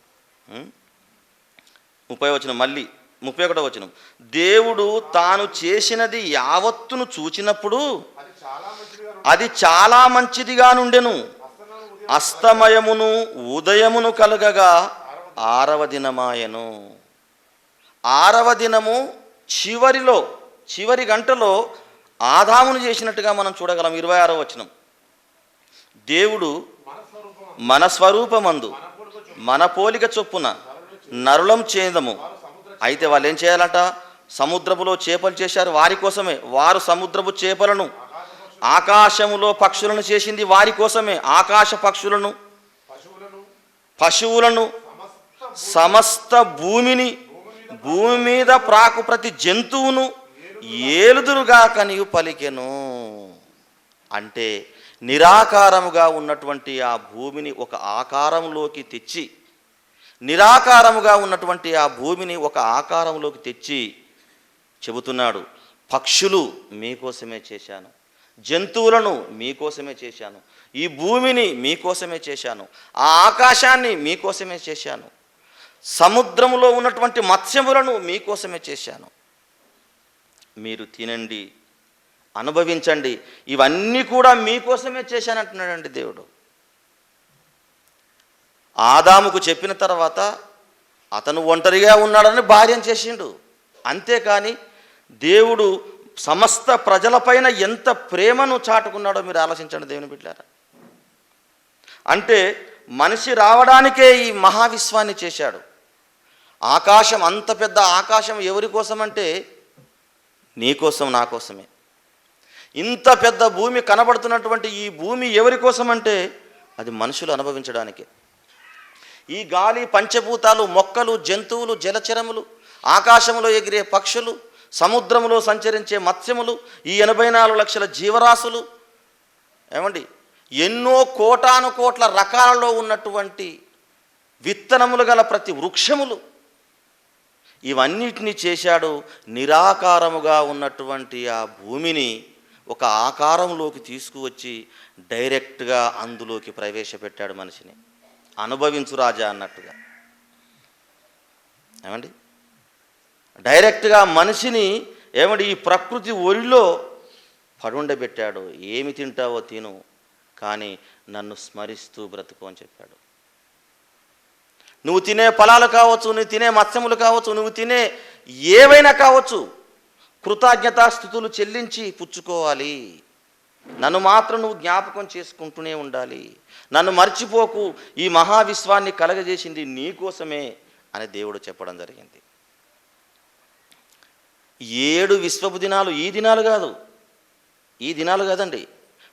30వ వచనం, మళ్ళీ 31వ వచనం, దేవుడు తాను చేసినది యావత్తును చూచినప్పుడు అది చాలా మంచిదిగా నుండెను. అస్తమయమును ఉదయమును కలగగా 6వ దినమాయెను. 6వ దినము చివరి గంటలో ఆదామును చేసినట్టుగా మనం చూడగలం. 26వ వచనం, దేవుడు మన స్వరూపమందు మన పోలిక చొప్పున నరులం చేదము. అయితే వాళ్ళు ఏం చేయాలంట? సముద్రములో చేపలు చేశారు, వారి కోసమే. వారు సముద్రపు చేపలను, ఆకాశములో పక్షులను చేసింది వారి కోసమే. ఆకాశ పక్షులను, పశువులను, సమస్త భూమిని, భూమి మీద ప్రాకు ప్రతి జంతువును ఏలుదురుగా కనియు పలికెను. అంటే నిరాకారముగా ఉన్నటువంటి ఆ భూమిని ఒక ఆకారంలోకి తెచ్చి, నిరాకారముగా ఉన్నటువంటి ఆ భూమిని ఒక ఆకారంలోకి తెచ్చి చెబుతున్నాడు, పక్షులు మీకోసమే చేశాను, జంతువులను మీకోసమే చేశాను, ఈ భూమిని మీకోసమే చేశాను, ఆ ఆకాశాన్ని మీకోసమే చేశాను, సముద్రములో ఉన్నటువంటి మత్స్యములను మీకోసమే చేశాను. మీరు తినండి, అనుభవించండి, ఇవన్నీ కూడా మీకోసమే చేశానంటున్నాడండి దేవుడు. ఆదాముకు చెప్పిన తర్వాత అతను ఒంటరిగా ఉన్నాడని భార్యను చేసిండు. అంతేకాని దేవుడు సమస్త ప్రజలపైన ఎంత ప్రేమను చాటుకున్నాడో మీరు ఆలోచించండి దేవుని బిడ్డలారా. అంటే మనిషి రావడానికే ఈ మహావిశ్వాన్ని చేశాడు. ఆకాశం, అంత పెద్ద ఆకాశం ఎవరి కోసం అంటే నీ కోసం, నా కోసమే. ఇంత పెద్ద భూమి కనబడుతున్నటువంటి ఈ భూమి ఎవరి కోసం అంటే అది మనుషులు అనుభవించడానికే. ఈ గాలి, పంచభూతాలు, మొక్కలు, జంతువులు, జలచరములు, ఆకాశంలో ఎగిరే పక్షులు, సముద్రములో సంచరించే మత్స్యములు, ఈ 84 లక్షల జీవరాశులు, ఏమండి, ఎన్నో కోటాను కోట్ల రకాలలో ఉన్నటువంటి విత్తనములు గల ప్రతి వృక్షములు, ఇవన్నిటినీ చేశాడు. నిరాకారముగా ఉన్నటువంటి ఆ భూమిని ఒక ఆకారంలోకి తీసుకువచ్చి డైరెక్ట్గా అందులోకి ప్రవేశపెట్టాడు మనిషిని. అనుభవించు రాజా అన్నట్టుగా, ఏమండి, డైరెక్ట్గా మనిషిని ఈ ప్రకృతి ఒడిలో పడుండబెట్టాడు. ఏమి తింటావో తిను, కానీ నన్ను స్మరిస్తూ బ్రతుకు అని చెప్పాడు. నువ్వు తినే ఫలాలు కావచ్చు, నువ్వు తినే మత్స్యములు కావచ్చు, నువ్వు తినే ఏవైనా కావచ్చు, కృతజ్ఞతాస్థుతులు చెల్లించి పుచ్చుకోవాలి. నన్ను మాత్రం నువ్వు జ్ఞాపకం చేసుకుంటూనే ఉండాలి. నన్ను మర్చిపోకు, ఈ మహావిశ్వాన్ని కలగజేసింది నీ కోసమే అని దేవుడు చెప్పడం జరిగింది. 7 విశ్వపు దినాలు, ఈ దినాలు కాదు, ఈ దినాలు కాదండి,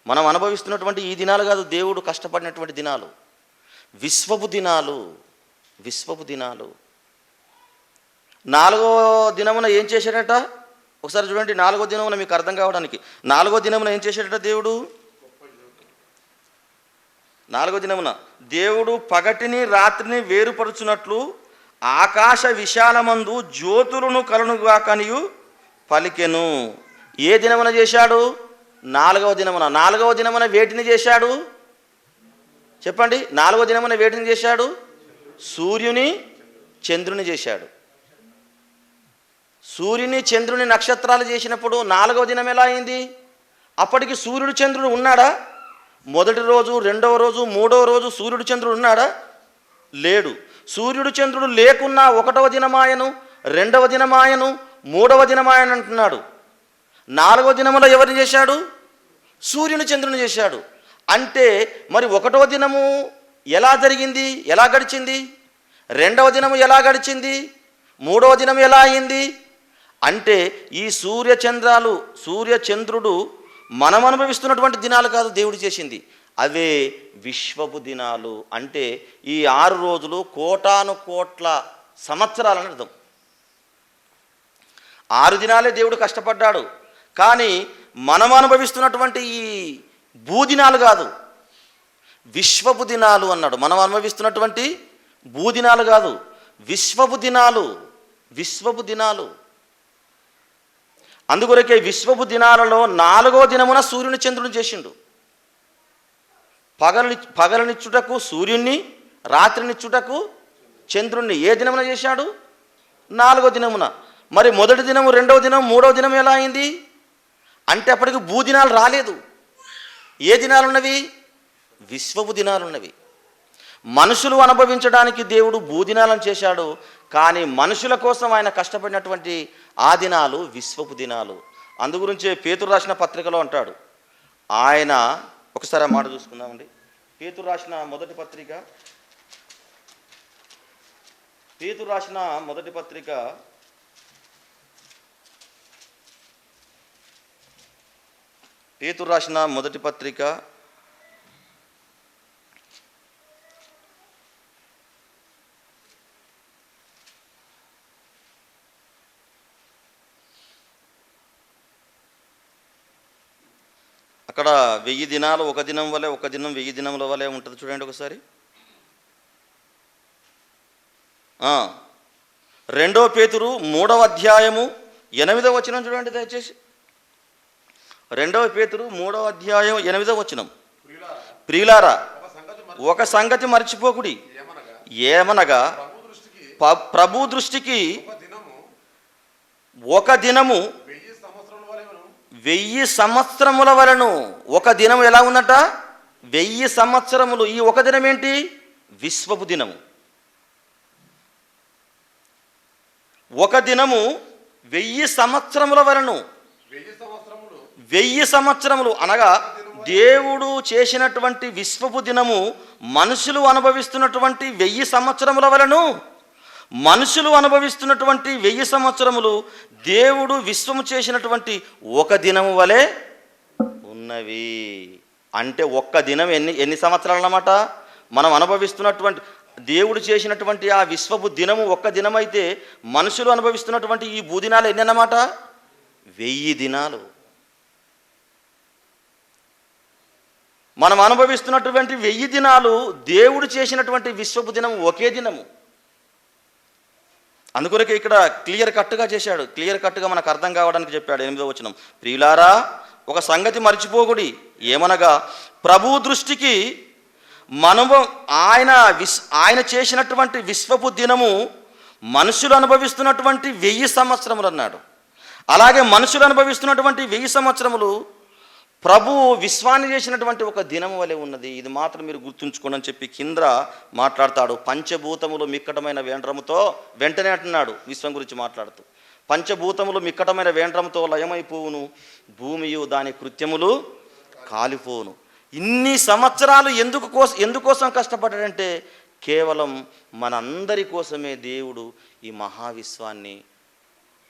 మనం అనుభవిస్తున్నటువంటి ఈ దినాలు కాదు, దేవుడు కష్టపడినటువంటి దినాలు, విశ్వపు దినాలు. విశ్వపు దినాలు. 4వ దినమున ఏం చేశాడట? ఒకసారి చూడండి, 4వ దినమున మీకు అర్థం కావడానికి. 4వ దినమున ఏం చేశాడట దేవుడు? 4వ దినమున దేవుడు పగటిని రాత్రిని వేరుపరుచున్నట్లు ఆకాశ విశాలమందు జ్యోతులను కలునుగా కనియు పలికెను. ఏ దినమున చేశాడు? 4వ దినమున. 4వ దినమున వేటిని చేశాడు చెప్పండి? 4వ దినమున వేటిని చేశాడు? సూర్యుని, చంద్రుని చేశాడు. సూర్యుని, చంద్రుని, నక్షత్రాలు చేసినప్పుడు 4వ దినం ఎలా అయింది? అప్పటికి సూర్యుడు, చంద్రుడు ఉన్నాడా? మొదటి రోజు, 2వ రోజు, 3వ రోజు సూర్యుడు, చంద్రుడు ఉన్నాడా? లేడు. సూర్యుడు, చంద్రుడు లేకున్నా 1వ దినమాయను, 2వ దినమాయను, 3వ దినమాయను అంటున్నాడు. 4వ దినములో ఎవరిని చేశాడు? సూర్యుని, చంద్రుని చేశాడు. అంటే మరి 1వ దినము ఎలా జరిగింది, ఎలా గడిచింది? 2వ దినము ఎలా గడిచింది? 3వ దినం ఎలా అయింది? అంటే ఈ సూర్య చంద్రుడు మనం అనుభవిస్తున్నటువంటి దినాలు కాదు దేవుడు చేసింది, అవే విశ్వపు దినాలు. అంటే ఈ 6 రోజులు కోటాను కోట్ల సంవత్సరాలని అర్థం. 6 దినాలే దేవుడు కష్టపడ్డాడు. కానీ మనం అనుభవిస్తున్నటువంటి ఈ భూదినాలు కాదు, విశ్వపు దినాలు అన్నాడు. మనం అనుభవిస్తున్నటువంటి భూదినాలు కాదు, విశ్వపు దినాలు, విశ్వపు దినాలు. అందుకొరకే విశ్వపు దినాలలో 4వ దినమున సూర్యుని చంద్రుని చేసిండు. పగలనిచ్చుటకు సూర్యుణ్ణి, రాత్రినిచ్చుటకు చంద్రుణ్ణి ఏ దినమున చేశాడు? 4వ దినమున. మరి మొదటి దినము, 2వ దినం, 3వ దినం ఎలా అయింది అంటే అప్పటికి భూదినాలు రాలేదు. ఏ దినాలు ఉన్నవి? విశ్వపు దినాలు ఉన్నవి. మనుషులు అనుభవించడానికి దేవుడు భూదినాలను చేశాడు, కానీ మనుషుల కోసం ఆయన కష్టపడినటువంటి ఆ దినాలు విశ్వపు దినాలు. అందుగురించే పేతురు రాసిన పత్రికలో అంటాడు ఆయన, ఒకసారి ఆ మాట చూసుకుందామండి. పేతురు రాసిన మొదటి పత్రిక, పేతురు రాసిన మొదటి పత్రిక పేతురు రాసిన మొదటి పత్రిక అక్కడ 1000 దినాలు ఒక దినం వలె, ఒక దినం 1000 దినముల వలె ఉంటుంది. చూడండి ఒకసారి. 2 పేతురు 3వ అధ్యాయము 8వ వచనం చూడండి దయచేసి. 2 పేతురు 3వ అధ్యాయం 8వ వచనం. ప్రియులారా, ఒక సంగతి మర్చిపోకుడి, ఏమనగా ప్రభు దృష్టికి ఒక దినము 1000 సంవత్సరముల వలెను. ఒక దినం ఎలా ఉందట? 1000 సంవత్సరములు. ఈ ఒక దినం ఏంటి? విశ్వపు దినము. ఒక దినము 1000 సంవత్సరముల వలెను. 1000 సంవత్సరములు అనగా దేవుడు చేసినటువంటి విశ్వపు దినము మనుషులు అనుభవిస్తున్నటువంటి 1000 సంవత్సరముల వలెను. మనుషులు అనుభవిస్తున్నటువంటి 1000 సంవత్సరములు దేవుడు విశ్వము చేసినటువంటి ఒక దినము వలె ఉన్నవి. అంటే ఒక్క దినం ఎన్ని సంవత్సరాలు అన్నమాట? మనం అనుభవిస్తున్నటువంటి దేవుడు చేసినటువంటి ఆ విశ్వపు దినము ఒక్క దినమైతే మనుషులు అనుభవిస్తున్నటువంటి ఈ భూదినాలు ఎన్ని అన్నమాట? 1000 దినాలు. మనం అనుభవిస్తున్నటువంటి 1000 దినాలు దేవుడు చేసినటువంటి విశ్వపు దినం ఒకే దినము. అందుకొరకే ఇక్కడ క్లియర్ కట్గా చేశాడు. క్లియర్ కట్గా మనకు అర్థం కావడానికి చెప్పాడు 8వ వచనం. ప్రియులారా, ఒక సంగతి మర్చిపోకుడి, ఏమనగా ప్రభు దృష్టికి ఆయన చేసినటువంటి విశ్వపు దినము మనుషులు అనుభవిస్తున్నటువంటి 1000 సంవత్సరములు అన్నాడు. అలాగే మనుషులు అనుభవిస్తున్నటువంటి 1000 సంవత్సరములు ప్రభు విశ్వాన్ని చేసినటువంటి ఒక దినము వలె ఉన్నది. ఇది మాత్రం మీరు గుర్తుంచుకోండి అని చెప్పి కింద మాట్లాడతాడు. పంచభూతములు మిక్కటమైన వేండ్రముతో, వెంటనే అంటున్నాడు విశ్వం గురించి మాట్లాడుతూ, పంచభూతములు మిక్కటమైన వేండ్రముతో లయమైపోవును, భూమియు దాని కృత్యములు కాలిపోవును. ఇన్ని సంవత్సరాలు ఎందుకోసం కష్టపడ్డాడంటే కేవలం మనందరి కోసమే దేవుడు ఈ మహావిశ్వాన్ని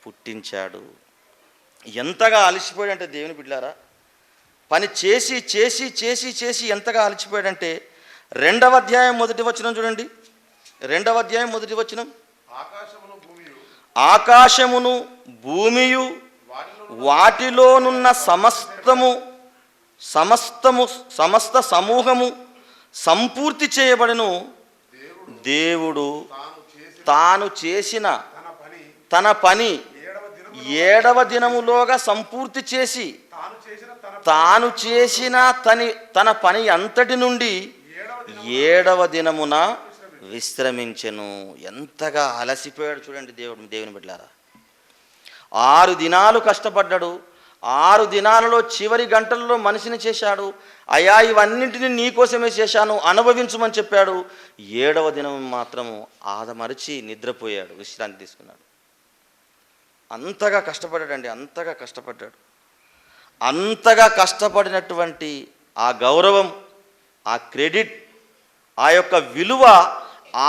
పుట్టించాడు. ఎంతగా అలసిపోయాడంటే దేవుని బిడ్డలారా, పని చేసి చేసి చేసి చేసి ఎంతగా అలసిపోయాడంటే 2వ అధ్యాయం 1వ వచనం చూడండి. 2వ అధ్యాయం 1వ వచనం. ఆకాశమును భూమియు వాటిలోనున్న సమస్త సమూహము సంపూర్తి చేయబడెను. దేవుడు తాను చేసిన తన పని 7వ దినములోగా సంపూర్తి చేసి తాను చేసిన తన పని అంతటి నుండి 7వ దినమున విశ్రమించెను. ఎంతగా అలసిపోయాడు చూడండి దేవుని బిడ్డలారా. 6 దినాలు కష్టపడ్డాడు. 6 దినాలలో చివరి గంటల్లో మనిషిని చేశాడు. అయా, ఇవన్నింటినీ నీకోసమే చేశాను, అనుభవించమని చెప్పాడు. 7వ దినం మాత్రము ఆదమరిచి నిద్రపోయాడు, విశ్రాంతి తీసుకున్నాడు. అంతగా కష్టపడ్డాడండి, అంతగా కష్టపడ్డాడు. అంతగా కష్టపడినటువంటి ఆ గౌరవం, ఆ క్రెడిట్, ఆ యొక్క విలువ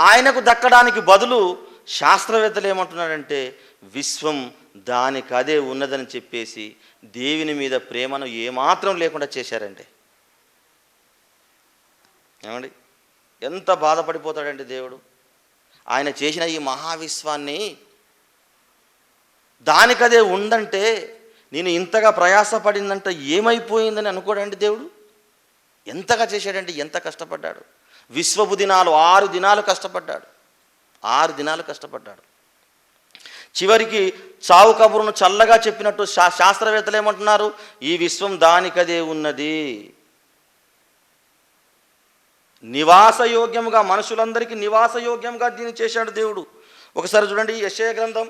ఆయనకు దక్కడానికి బదులు శాస్త్రవేత్తలు ఏమంటున్నాడంటే విశ్వం దానికదే ఉన్నదని చెప్పేసి దేవుని మీద ప్రేమను ఏమాత్రం లేకుండా చేశారండి. ఏమండి, ఎంత బాధపడిపోతాడండి దేవుడు. ఆయన చేసిన ఈ మహావిశ్వాన్ని దానికదే ఉందంటే నేను ఇంతగా ప్రయాసపడిందంటే ఏమైపోయిందని అనుకోడండి దేవుడు. ఎంతగా చేశాడంటే, ఎంత కష్టపడ్డాడు. విశ్వపు దినాలు 6 దినాలు కష్టపడ్డాడు. 6 దినాలు కష్టపడ్డాడు. చివరికి చావు కబురును చల్లగా చెప్పినట్టు శాస్త్రవేత్తలు ఏమంటున్నారు? ఈ విశ్వం దానికదే ఉన్నది. నివాసయోగ్యంగా, మనుషులందరికీ నివాసయోగ్యంగా దీన్ని చేశాడు దేవుడు. ఒకసారి చూడండి, యెషయా గ్రంథం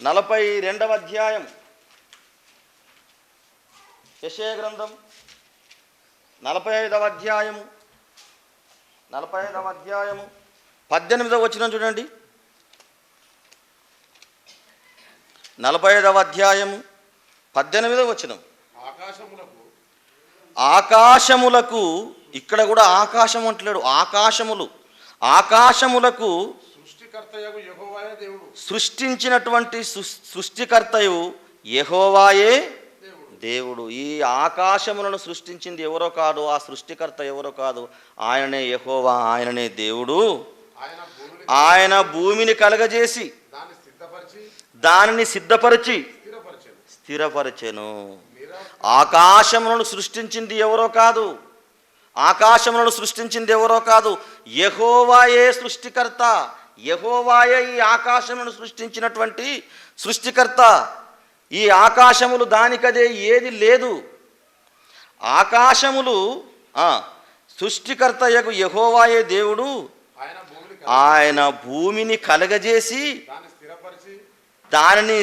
42వ అధ్యాయం. యెషయా గ్రంథం 45వ అధ్యాయము 18వ వచనం చూడండి. 45వ అధ్యాయము 18వ వచనం. ఆకాశములకు, ఇక్కడ కూడా ఆకాశం అంటలేడు, ఆకాశములకు సృష్టించినటువంటి సృష్టికర్తయు యెహోవాయే దేవుడు. ఈ ఆకాశములను సృష్టించింది ఎవరో కాదు, ఆ సృష్టికర్త ఎవరో కాదు, ఆయననే యెహోవా, ఆయననే దేవుడు. ఆయన భూమిని కలగజేసి దానిని సిద్ధపరిచి స్థిరపరచెను. ఆకాశములను సృష్టించింది ఎవరో కాదు, యెహోవాయే సృష్టికర్త. యెహోవాయే ఈ ఆకాశములను సృష్టించినటువంటి సృష్టికర్త. ఈ ఆకాశములు దానికదే ఏది లేదు. ఆకాశములు సృష్టికర్తయగు యెహోవాయే దేవుడు. ఆయన భూమిని కలగజేసి దానిని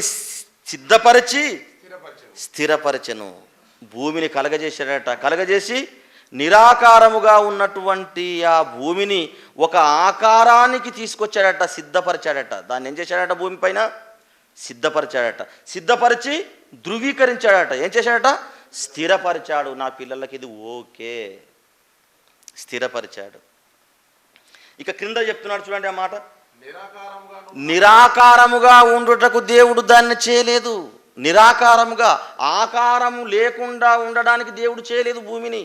సిద్ధపరిచి స్థిరపరచెను. భూమిని కలగజేసి నిరాకారముగా ఉన్నటువంటి ఆ భూమిని ఒక ఆకారానికి తీసుకొచ్చాడట, సిద్ధపరిచాడట. దాన్ని ఏం చేశాడట? భూమి పైన సిద్ధపరిచి ధృవీకరించాడట. ఏం చేశాడట? స్థిరపరిచాడు. నా పిల్లలకి ఇది ఓకే, స్థిరపరిచాడు. ఇక క్రింద చెప్తున్నాడు చూడండి ఆ మాట. నిరాకారముగా ఉండుటకు దేవుడు దాన్ని చేయలేదు. నిరాకారముగా, ఆకారము లేకుండా ఉండడానికి దేవుడు చేయలేదు భూమిని.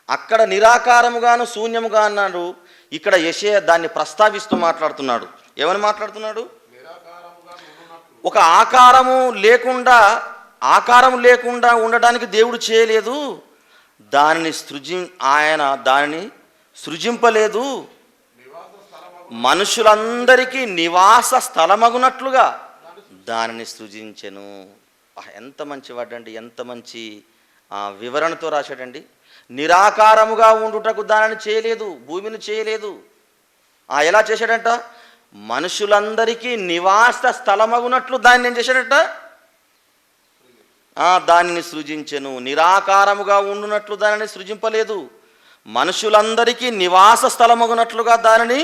అక్కడ నిరాకారముగాను శూన్యముగా అన్నాడు. ఇక్కడ యెషయా దాన్ని ప్రస్తావిస్తూ మాట్లాడుతున్నాడు. ఏమని మాట్లాడుతున్నాడు? ఒక ఆకారము లేకుండా ఉండడానికి దేవుడు చేయలేదు. ఆయన దానిని సృజింపలేదు. మనుషులందరికీ నివాస స్థలమగునట్లుగా దానిని సృజించెను. ఎంత మంచి వాడండి, ఎంత మంచి వివరణతో రాశాడండి. నిరాకారముగా ఉండుటకు దానిని చేయలేదు, భూమిని చేయలేదు. ఎలా చేశాడంట? మనుషులందరికీ నివాస స్థలమగునట్లు దాన్ని ఏం చేశాడట? దానిని సృజించెను. నిరాకారముగా ఉండునట్లు దానిని సృజింపలేదు, మనుషులందరికీ నివాస స్థలమగునట్లుగా దానిని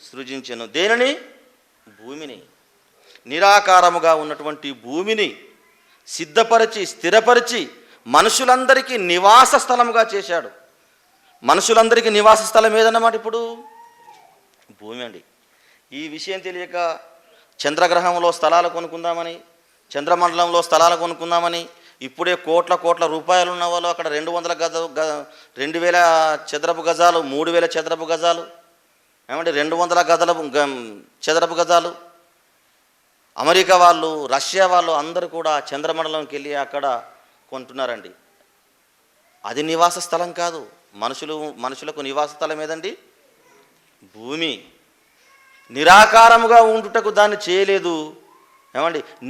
సృజించెను. దేనిని? భూమిని. నిరాకారముగా ఉన్నటువంటి భూమిని సిద్ధపరిచి స్థిరపరిచి మనుషులందరికీ నివాస స్థలముగా చేశాడు. మనుషులందరికీ నివాస స్థలం ఏదన్నమాట? ఇప్పుడు భూమి అండి. ఈ విషయం తెలియక చంద్రగ్రహంలో స్థలాలు కొనుక్కుందామని, చంద్రమండలంలో స్థలాలు కొనుక్కుందామని ఇప్పుడే కోట్ల రూపాయలు ఉన్న వాళ్ళు అక్కడ 2000 చదరపు గజాలు, 3000 చదరపు గజాలు, 200 చదరపు గజాలు. అమెరికా వాళ్ళు, రష్యా వాళ్ళు అందరూ కూడా చంద్రమండలంకి వెళ్ళి అక్కడ కొంటున్నారండి. అది నివాస స్థలం కాదు. మనుషులకు నివాస స్థలం ఏదండి? భూమి. నిరాకారముగా ఉండుటకు దాన్ని చేయలేదు.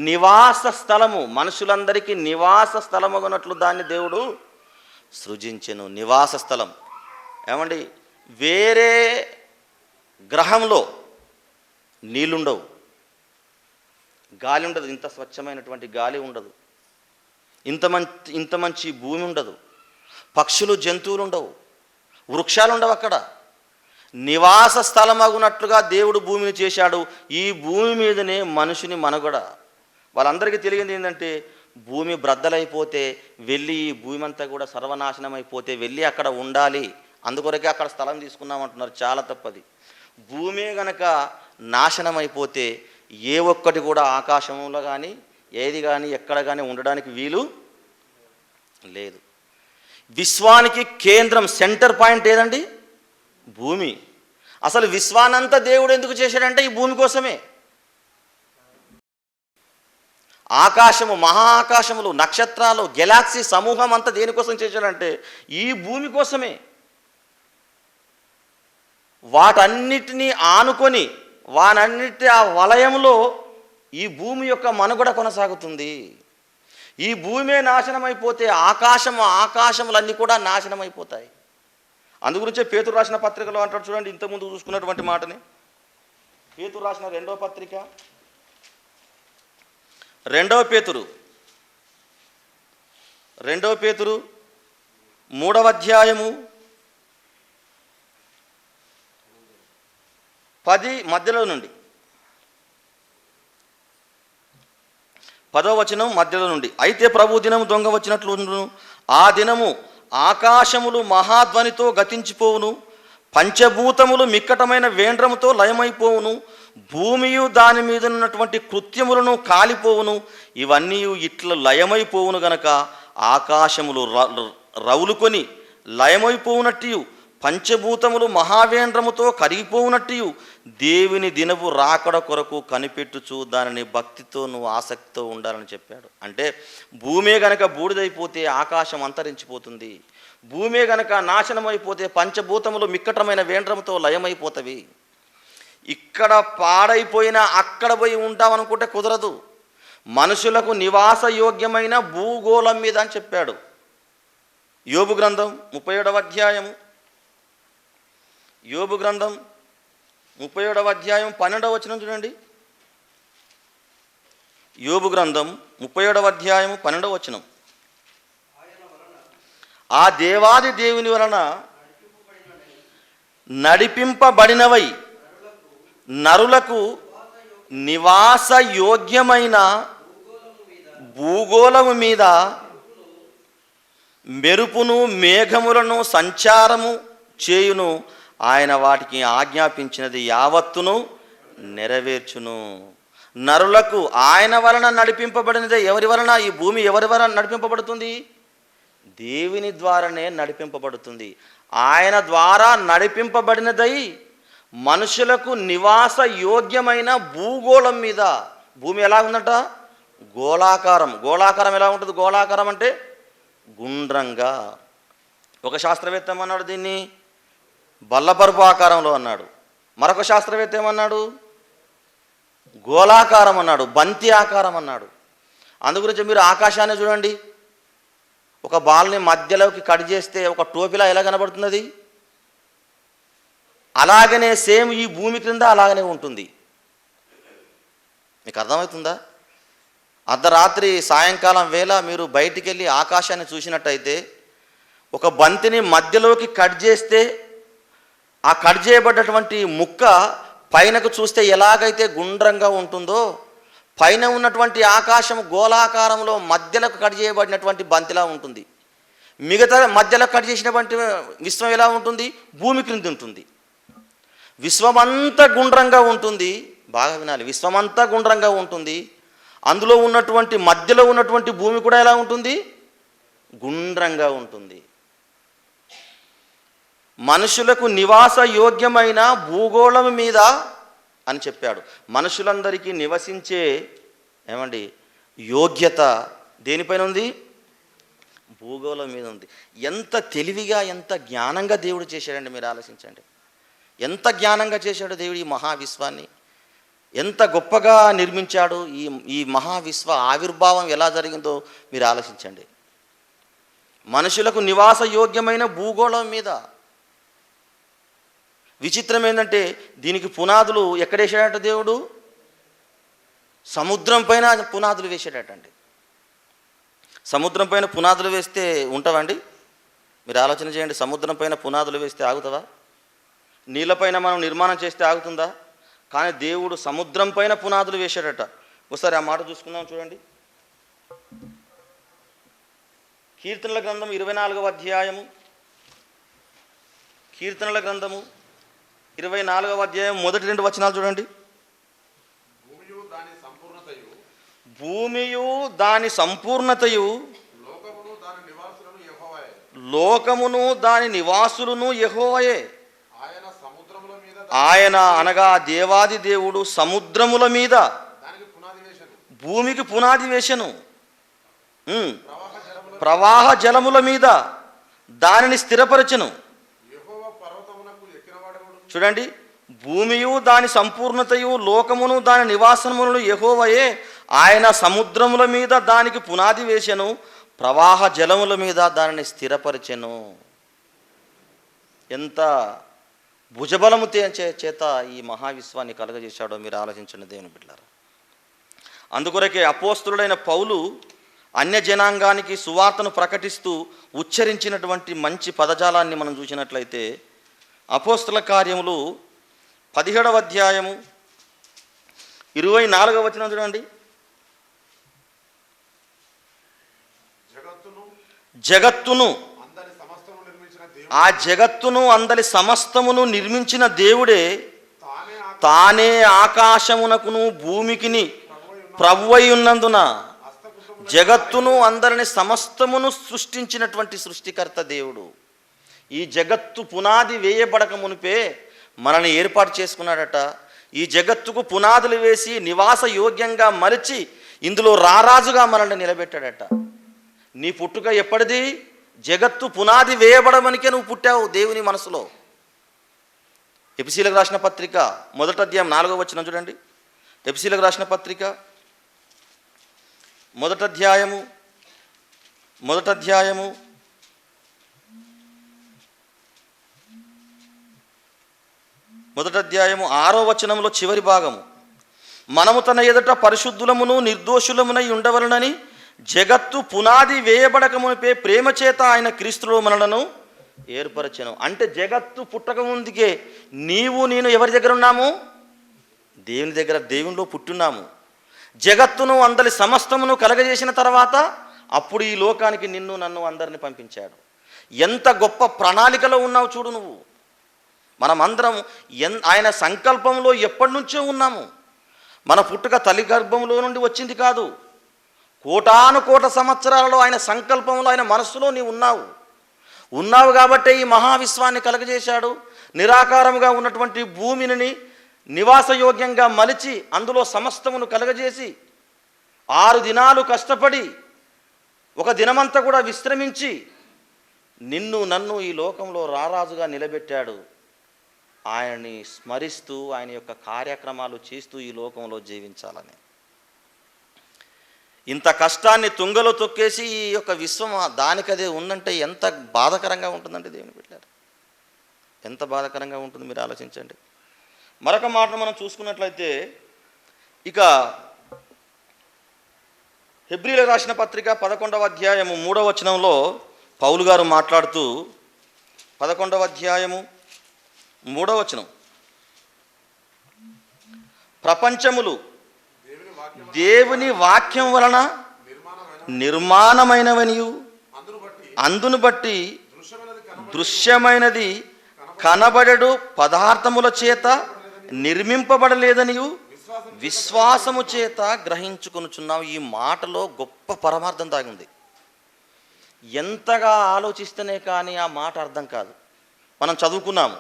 నివాస స్థలము, మనుషులందరికీ నివాస స్థలమగునట్లు దాన్ని దేవుడు సృజించెను. నివాస స్థలం. వేరే గ్రహంలో నీళ్ళుండవు, గాలి ఉండదు, ఇంత స్వచ్ఛమైనటువంటి గాలి ఉండదు, ఇంత మంచి భూమి ఉండదు, పక్షులు జంతువులు ఉండవు, వృక్షాలు ఉండవు. అక్కడ నివాస స్థలమగునట్లుగా దేవుడు భూమిని చేశాడు. ఈ భూమి మీదనే మనుషుని మనుగడ. వాళ్ళందరికీ తెలియంది ఏంటంటే, భూమి బ్రద్దలైపోతే వెళ్ళి ఈ భూమి అంతా కూడా సర్వనాశనం అయిపోతే వెళ్ళి అక్కడ ఉండాలి, అందుకొరకే అక్కడ స్థలం తీసుకున్నామంటున్నారు. చాలా తప్పది. భూమి గనక నాశనం అయిపోతే ఏ ఒక్కటి కూడా ఆకాశంలో కానీ ఏది కానీ ఎక్కడ కానీ ఉండడానికి వీలు లేదు. విశ్వానికి కేంద్రం, సెంటర్ పాయింట్ ఏదండి? భూమి. అసలు విశ్వానంతా దేవుడు ఎందుకు చేశాడంటే ఈ భూమి కోసమే. ఆకాశము, మహా ఆకాశములు, నక్షత్రాలు, గెలాక్సీ సమూహం అంతా దేనికోసం చేశాడంటే ఈ భూమి కోసమే. వాటన్నిటినీ ఆనుకొని వానన్నిటి ఆ వలయంలో ఈ భూమి యొక్క మనుగడ కొనసాగుతుంది. ఈ భూమే నాశనమైపోతే ఆకాశములన్నీ కూడా నాశనమైపోతాయి. అందుగురించే పేతురు రాసిన పత్రికలో అంటాడు చూడండి, ఇంతకుముందు చూసుకున్నటువంటి మాటని. పేతురు రాసిన రెండవ పత్రిక 2 పేతురు 3వ అధ్యాయము 10 మధ్యలో నుండి 10వ వచనం మధ్యలో నుండి, అయితే ప్రభు దినము దొంగ వచ్చినట్లు ఆ దినము ఆకాశములు మహాధ్వనితో గతించిపోవును, పంచభూతములు మిక్కటమైన వేండ్రముతో లయమైపోవును, భూమియు దాని మీద ఉన్నటువంటి కృత్యములను కాలిపోవును. ఇవన్నీ ఇట్లా లయమైపోవును గనక ఆకాశములు రవులుకొని లయమైపోవునట్టు, పంచభూతములు మహావేంద్రముతో కరిగిపోవునట్టు దేవుని దినపు రాకడ కొరకు కనిపెట్టుచు దానిని భక్తితో నువ్వు ఆసక్తితో ఉండాలని చెప్పాడు. అంటే భూమే గనక బూడిదైపోతే ఆకాశం అంతరించిపోతుంది. భూమే గనక నాశనమైపోతే పంచభూతములు మిక్కటమైన వేంద్రముతో లయమైపోతవి. ఇక్కడ పాడైపోయినా అక్కడ పోయి ఉంటామనుకుంటే కుదరదు. మనుషులకు నివాస యోగ్యమైన భూగోళం మీద అని చెప్పాడు. యోబు గ్రంథం 37వ అధ్యాయము 12వ వచనం చూడండి. యోబు గ్రంథం 37వ అధ్యాయము 12వ వచనం, ఆ దేవాది దేవుని వలన నడిపింపబడినవై నరులకు నివాస యోగ్యమైన భూగోళము మీద మెరుపును మేఘములను సంచారము చేయును, ఆయన వాటికి ఆజ్ఞాపించినది యావత్తును నెరవేర్చును. నరులకు ఆయన వలన నడిపింపబడినదే. ఎవరి వలన? ఈ భూమి ఎవరి వలన నడిపింపబడుతుంది? దేవుని ద్వారానే నడిపింపబడుతుంది. ఆయన ద్వారా నడిపింపబడినదై మనుషులకు నివాస యోగ్యమైన భూగోళం మీద. భూమి ఎలా ఉందట? గోళాకారం. గోళాకారం ఎలా ఉంటుంది? గోళాకారం అంటే గుండ్రంగా. ఒక శాస్త్రవేత్త ఏమన్నాడు? దీన్ని బల్లపరుపు ఆకారంలో అన్నాడు. మరొక శాస్త్రవేత్త ఏమన్నాడు? గోళాకారం అన్నాడు, బంతి ఆకారం అన్నాడు. అందుగురించి మీరు ఆకాశాన్ని చూడండి, ఒక బాల్ని మధ్యలోకి కట్ చేస్తే ఒక టోపీలా ఎలా కనబడుతున్నది? అలాగనే సేమ్ ఈ భూమి క్రింద అలాగనే ఉంటుంది. మీకు అర్థమవుతుందా? అర్ధరాత్రి సాయంకాలం వేళ మీరు బయటికి వెళ్ళి ఆకాశాన్ని చూసినట్టయితే ఒక బంతిని మధ్యలోకి కట్ చేస్తే ఆ కట్ చేయబడ్డటువంటి ముక్క పైనకు చూస్తే ఎలాగైతే గుండ్రంగా ఉంటుందో, పైన ఉన్నటువంటి ఆకాశం గోళాకారంలో మధ్యలోకి కట్ చేయబడినటువంటి బంతిలా ఉంటుంది. మిగతా మధ్యలో కట్ చేసినటువంటి విశ్వం ఎలా ఉంటుంది? భూమి క్రింద ఉంటుంది. విశ్వమంతా గుండ్రంగా ఉంటుంది. బాగా వినాలి, విశ్వమంతా గుండ్రంగా ఉంటుంది. అందులో ఉన్నటువంటి మధ్యలో ఉన్నటువంటి భూమి కూడా ఎలా ఉంటుంది? గుండ్రంగా ఉంటుంది. మనుషులకు నివాస యోగ్యమైన భూగోళం మీద అని చెప్పాడు. మనుషులందరికీ నివసించే యోగ్యత దేనిపైన ఉంది? భూగోళం మీద ఉంది. ఎంత తెలివిగా, ఎంత జ్ఞానంగా దేవుడు చేశాడండి. మీరు ఆలోచించండి, ఎంత జ్ఞానంగా చేశాడు దేవుడు ఈ మహావిశ్వాన్ని. ఎంత గొప్పగా నిర్మించాడు. ఈ మహావిశ్వ ఆవిర్భావం ఎలా జరిగిందో మీరు ఆలోచించండి. మనుషులకు నివాస యోగ్యమైన భూగోళం మీద. విచిత్రం ఏంటంటే దీనికి పునాదులు ఎక్కడ వేసాడట దేవుడు? సముద్రం పైన పునాదులు వేసాడటండి. సముద్రం పైన పునాదులు వేస్తే ఉంటావండి? మీరు ఆలోచన చేయండి. సముద్రం పైన పునాదులు వేస్తే ఆగుతుందా? నీళ్ళపైన మనం నిర్మాణం చేస్తే ఆగుతుందా? కానీ దేవుడు సముద్రం పైన పునాదులు వేశాడట. ఒకసారి ఆ మాట చూసుకుందాం చూడండి. కీర్తనల గ్రంథం 24వ అధ్యాయము, కీర్తనల గ్రంథము 24వ అధ్యాయం మొదటి 2 వచనాలు చూడండి. భూమియు దాని సంపూర్ణతయు లోకమును దాని నివాసులను యెహోవాయే. ఆయన అనగా దేవాది దేవుడు సముద్రముల మీద భూమికి పునాది వేసెను, ప్రవాహ జలముల మీద దానిని స్థిరపరచెను. చూడండి, భూమియు దాని సంపూర్ణతయు లోకమును దాని నివాసములను యెహోవాయే, ఆయన సముద్రముల మీద దానికి పునాది వేసెను, ప్రవాహ జలముల మీద దానిని స్థిరపరిచెను. ఎంత భుజబలము చేత ఈ మహావిశ్వాన్ని కలుగజేశాడో మీరు ఆలోచించండి దేవుని బిడ్డలారా. అందుకొరకే అపోస్తలుడైన పౌలు అన్యజనాంగానికి సువార్తను ప్రకటిస్తూ ఉచ్చరించినటువంటి మంచి పదజాలాన్ని మనం చూసినట్లయితే, అపోస్తల కార్యములు 17వ అధ్యాయము 24వ వచనం చూడండి. జగత్తును ఆ జగత్తును అందరి సమస్తమును నిర్మించిన దేవుడే తానే ఆకాశమునకును భూమికిని ప్రభువై ఉన్నందున జగత్తును అందరిని సమస్తమును సృష్టించినటువంటి సృష్టికర్త దేవుడు. ఈ జగత్తు పునాది వేయబడక మునిపే మనల్ని ఏర్పాటు చేసుకున్నాడట. ఈ జగత్తుకు పునాదులు వేసి నివాస యోగ్యంగా మలిచి ఇందులో రారాజుగా మనల్ని నిలబెట్టాడట. నీ పుట్టుక ఎప్పటిది? జగత్తు పునాది వేయబడమనికే నువ్వు పుట్టావు దేవుని మనసులో. ఎఫెసీయులకు రాసిన పత్రిక 1వ అధ్యాయం 4వ వచనం చూడండి. ఎఫెసీయులకు రాసిన పత్రిక 1వ అధ్యాయము 6వ వచనంలో చివరి భాగము, మనము తన ఎదుట పరిశుద్ధులమును నిర్దోషులమునై ఉండవలనని జగత్తు పునాది వేయబడక మునిపే ప్రేమ చేత ఆయన క్రీస్తులో మనలను ఏర్పరచెను. అంటే జగత్తు పుట్టక ముందుకే నీవు నేను ఎవరి దగ్గర ఉన్నాము? దేవుని దగ్గర, దేవునిలో పుట్టున్నాము. జగత్తును అందరి సమస్తమును కలగజేసిన తర్వాత అప్పుడు ఈ లోకానికి నిన్ను నన్ను అందరిని పంపించాడు. ఎంత గొప్ప ప్రణాళికలో ఉన్నావు చూడు నువ్వు. మనమందరం ఆయన సంకల్పంలో ఎప్పటి నుంచో ఉన్నాము. మన పుట్టుక తల్లి గర్భంలో నుండి వచ్చింది కాదు. కోటాను కోట సంవత్సరాలలో ఆయన సంకల్పంలో, ఆయన మనస్సులో నీవు ఉన్నావు కాబట్టే ఈ మహావిశ్వాన్ని కలగజేశాడు. నిరాకారముగా ఉన్నటువంటి భూమిని నివాసయోగ్యంగా మలిచి అందులో సమస్తమును కలగజేసి 6 దినాలు కష్టపడి ఒక దినమంతా కూడా విశ్రమించి నిన్ను నన్ను ఈ లోకంలో రారాజుగా నిలబెట్టాడు. ఆయన్ని స్మరిస్తూ ఆయన యొక్క కార్యక్రమాలు చేస్తూ ఈ లోకంలో జీవించాలని. ఇంత కష్టాన్ని తుంగలో తొక్కేసి ఈ యొక్క విశ్వం దానికదే ఉందంటే ఎంత బాధకరంగా ఉంటుందంటే దేవుని బిడ్డలారా, ఎంత బాధకరంగా ఉంటుంది మీరు ఆలోచించండి. మరొక మాటను మనం చూసుకున్నట్లయితే, ఇక హెబ్రీయులకు రాసిన పత్రిక 11వ అధ్యాయము 3వ వచనంలో పౌలు గారు మాట్లాడుతూ 11వ అధ్యాయము 3వ వచనం, ప్రపంచములు దేవుని వాక్యం వలన నిర్మాణమైనవనియు అందును బట్టి దృశ్యమైనది కనబడెడు పదార్థముల చేత నిర్మింపబడలేదనియు విశ్వాసము చేత గ్రహించుకొనుచున్నాం. ఈ మాటలో గొప్ప పరమార్థం దాగింది. ఎంతగా ఆలోచిస్తేనే కానీ ఆ మాట అర్థం కాదు. మనం చదువుకున్నాము,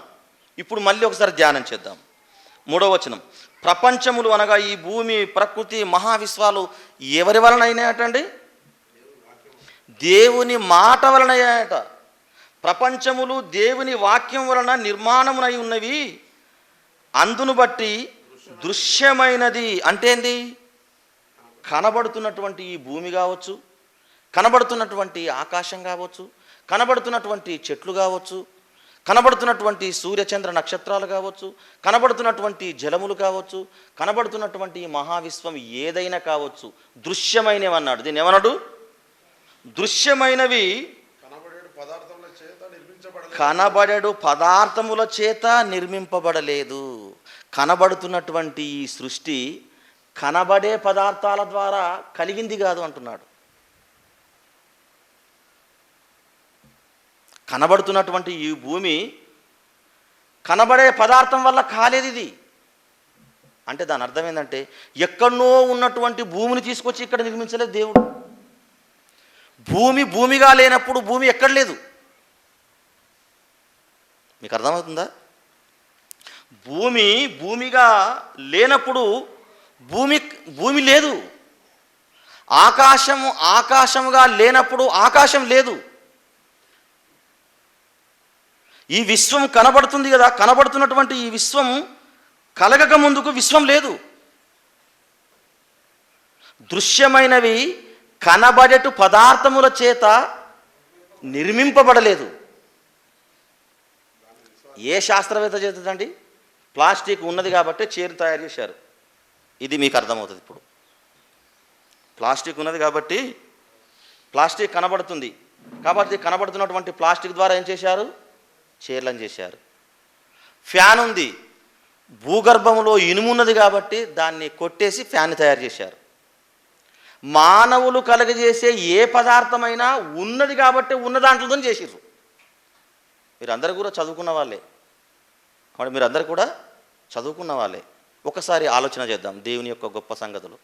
ఇప్పుడు మళ్ళీ ఒకసారి ధ్యానం చేద్దాం. 3వ వచనం, ప్రపంచములు అనగా ఈ భూమి, ప్రకృతి, మహావిశ్వాలు ఎవరి వలన అయినాయటండి? దేవుని మాట వలన అయ్యాయట. ప్రపంచములు దేవుని వాక్యం వలన నిర్మాణమునై ఉన్నవి, అందును బట్టి దృశ్యమైనది అంటే ఏంది? కనబడుతున్నటువంటి ఈ భూమి కావచ్చు, కనబడుతున్నటువంటి ఆకాశం కావచ్చు, కనబడుతున్నటువంటి చెట్లు కావచ్చు, కనబడుతున్నటువంటి సూర్యచంద్ర నక్షత్రాలు కావచ్చు, కనబడుతున్నటువంటి జలములు కావచ్చు, కనబడుతున్నటువంటి మహావిశ్వం ఏదైనా కావచ్చు, దృశ్యమైనవి అన్నాడు. దీన్ని ఏమన్నాడు? దృశ్యమైనవి కనబడేడు పదార్థముల చేత నిర్మింపబడలేదు. కనబడుతున్నటువంటి ఈ సృష్టి కనబడే పదార్థాల ద్వారా కలిగింది కాదు అంటున్నాడు. కనబడుతున్నటువంటి ఈ భూమి కనబడే పదార్థం వల్ల కాలేదు ఇది అంటే దాని అర్థం ఏంటంటే, ఎక్కడనో ఉన్నటువంటి భూమిని తీసుకొచ్చి ఇక్కడ నిర్మించలేదు దేవుడు. భూమి భూమిగా లేనప్పుడు భూమి ఎక్కడ లేదు. మీకు అర్థమవుతుందా? భూమి భూమిగా లేనప్పుడు భూమి లేదు. ఆకాశముగా లేనప్పుడు ఆకాశం లేదు. ఈ విశ్వం కనబడుతుంది కదా, కనబడుతున్నటువంటి ఈ విశ్వం కలగక ముందుకు విశ్వం లేదు. దృశ్యమైనవి కనబడేటు పదార్థముల చేత నిర్మింపబడలేదు. ఏ శాస్త్రవేత్త చేతుందండి? ప్లాస్టిక్ ఉన్నది కాబట్టి చైర్ తయారు చేశారు. ఇది మీకు అర్థమవుతుంది. ఇప్పుడు ప్లాస్టిక్ ఉన్నది కాబట్టి ప్లాస్టిక్ కనబడుతుంది కాబట్టి కనబడుతున్నటువంటి ప్లాస్టిక్ ద్వారా ఏం చేశారు? చైర్లను చేశారు. ఫ్యాన్ ఉంది, భూగర్భంలో ఇనుము ఉన్నది కాబట్టి దాన్ని కొట్టేసి ఫ్యాన్ తయారు చేశారు. మానవులు కలగజేసే ఏ పదార్థమైనా ఉన్నది కాబట్టి ఉన్న దాంట్లోనే చేసిర్రు. మీరందరూ కూడా చదువుకున్న వాళ్ళే కాబట్టి మీరందరూ కూడా చదువుకున్న వాళ్ళే. ఒకసారి ఆలోచన చేద్దాం దేవుని యొక్క గొప్ప సంగతులు.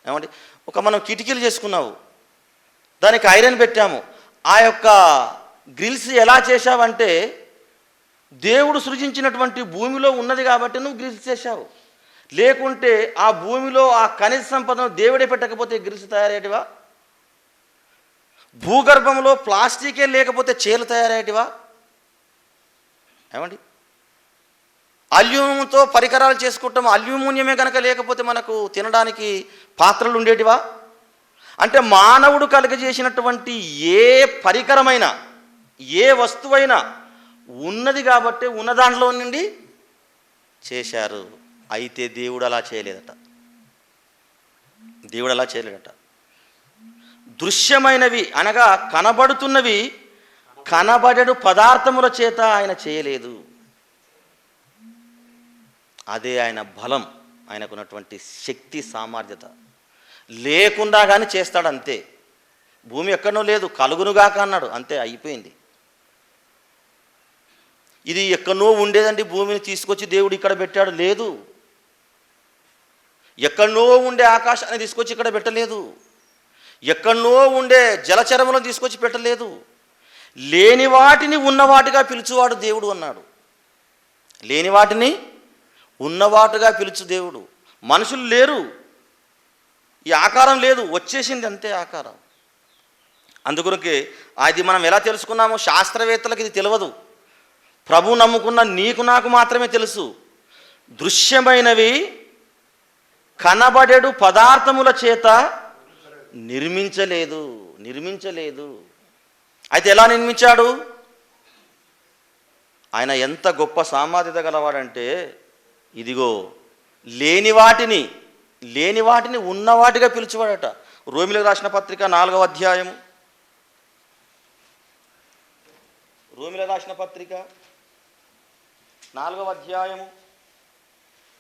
ఏమండి, మనం కిటికీలు చేసుకున్నావు, దానికి ఐరన్ పెట్టాము. ఆ యొక్క గ్రిల్స్ ఎలా చేశావంటే దేవుడు సృజించినటువంటి భూమిలో ఉన్నది కాబట్టి నువ్వు గ్రిల్స్ చేశావు. లేకుంటే ఆ భూమిలో ఆ ఖనిజ సంపదను దేవుడే పెట్టకపోతే గ్రిల్స్ తయారయ్యేటివా? భూగర్భంలో ప్లాస్టికే లేకపోతే చైర్లు తయారయ్యేటివా? ఏమండి, అల్యూమినియంతో పరికరాలు చేసుకుంటాం, అల్యూమినియమే కనుక లేకపోతే మనకు తినడానికి పాత్రలు ఉండేటివా? అంటే మానవుడు కలుగజేసినటువంటి ఏ పరికరమైనా ఏ వస్తువైనా ఉన్నది కాబట్టి ఉన్న దాంట్లో నుండి చేశారు. అయితే దేవుడు అలా చేయలేదట. దేవుడు అలా చేయలేదట. దృశ్యమైనవి అనగా కనబడుతున్నవి కనబడేడు పదార్థముల చేత ఆయన చేయలేదు. అదే ఆయన బలం, ఆయనకున్నటువంటి శక్తి సామర్థ్యత. లేకుండా కానీ చేస్తాడు అంతే. భూమి ఎక్కడనో లేదు, కలుగునుగాక అన్నాడు అంతే, అయిపోయింది. ఇది ఎక్కడనో ఉండేదండి, భూమిని తీసుకొచ్చి దేవుడు ఇక్కడ పెట్టాడు లేదు. ఎక్కడనో ఉండే ఆకాశాన్ని తీసుకొచ్చి ఇక్కడ పెట్టలేదు. ఎక్కడనో ఉండే జలచరములను తీసుకొచ్చి పెట్టలేదు. లేని వాటిని ఉన్నవాటిగా పిలుచువాడు దేవుడు అన్నాడు. లేని వాటిని ఉన్నవాటుగా పిలుచు దేవుడు. మనుషులు లేరు, ఈ ఆకారం లేదు, వచ్చేసింది అంతే ఆకారం. అందుకొరకే అది మనం ఎలా తెలుసుకున్నామో శాస్త్రవేత్తలకు ఇది తెలియదు. ప్రభు నమ్ముకున్న నీకు నాకు మాత్రమే తెలుసు. దృశ్యమైనవి కనబడేడు పదార్థముల చేత నిర్మించలేదు. అయితే ఎలా నిర్మించాడు? ఆయన ఎంత గొప్ప సామర్థ్యత గలవాడంటే, ఇదిగో లేని వాటిని ఉన్నవాటిగా పిలిచేవాడట. రోమిలకు రాసిన పత్రిక 4వ అధ్యాయము, రోమిలకు రాసిన పత్రిక 4వ అధ్యాయము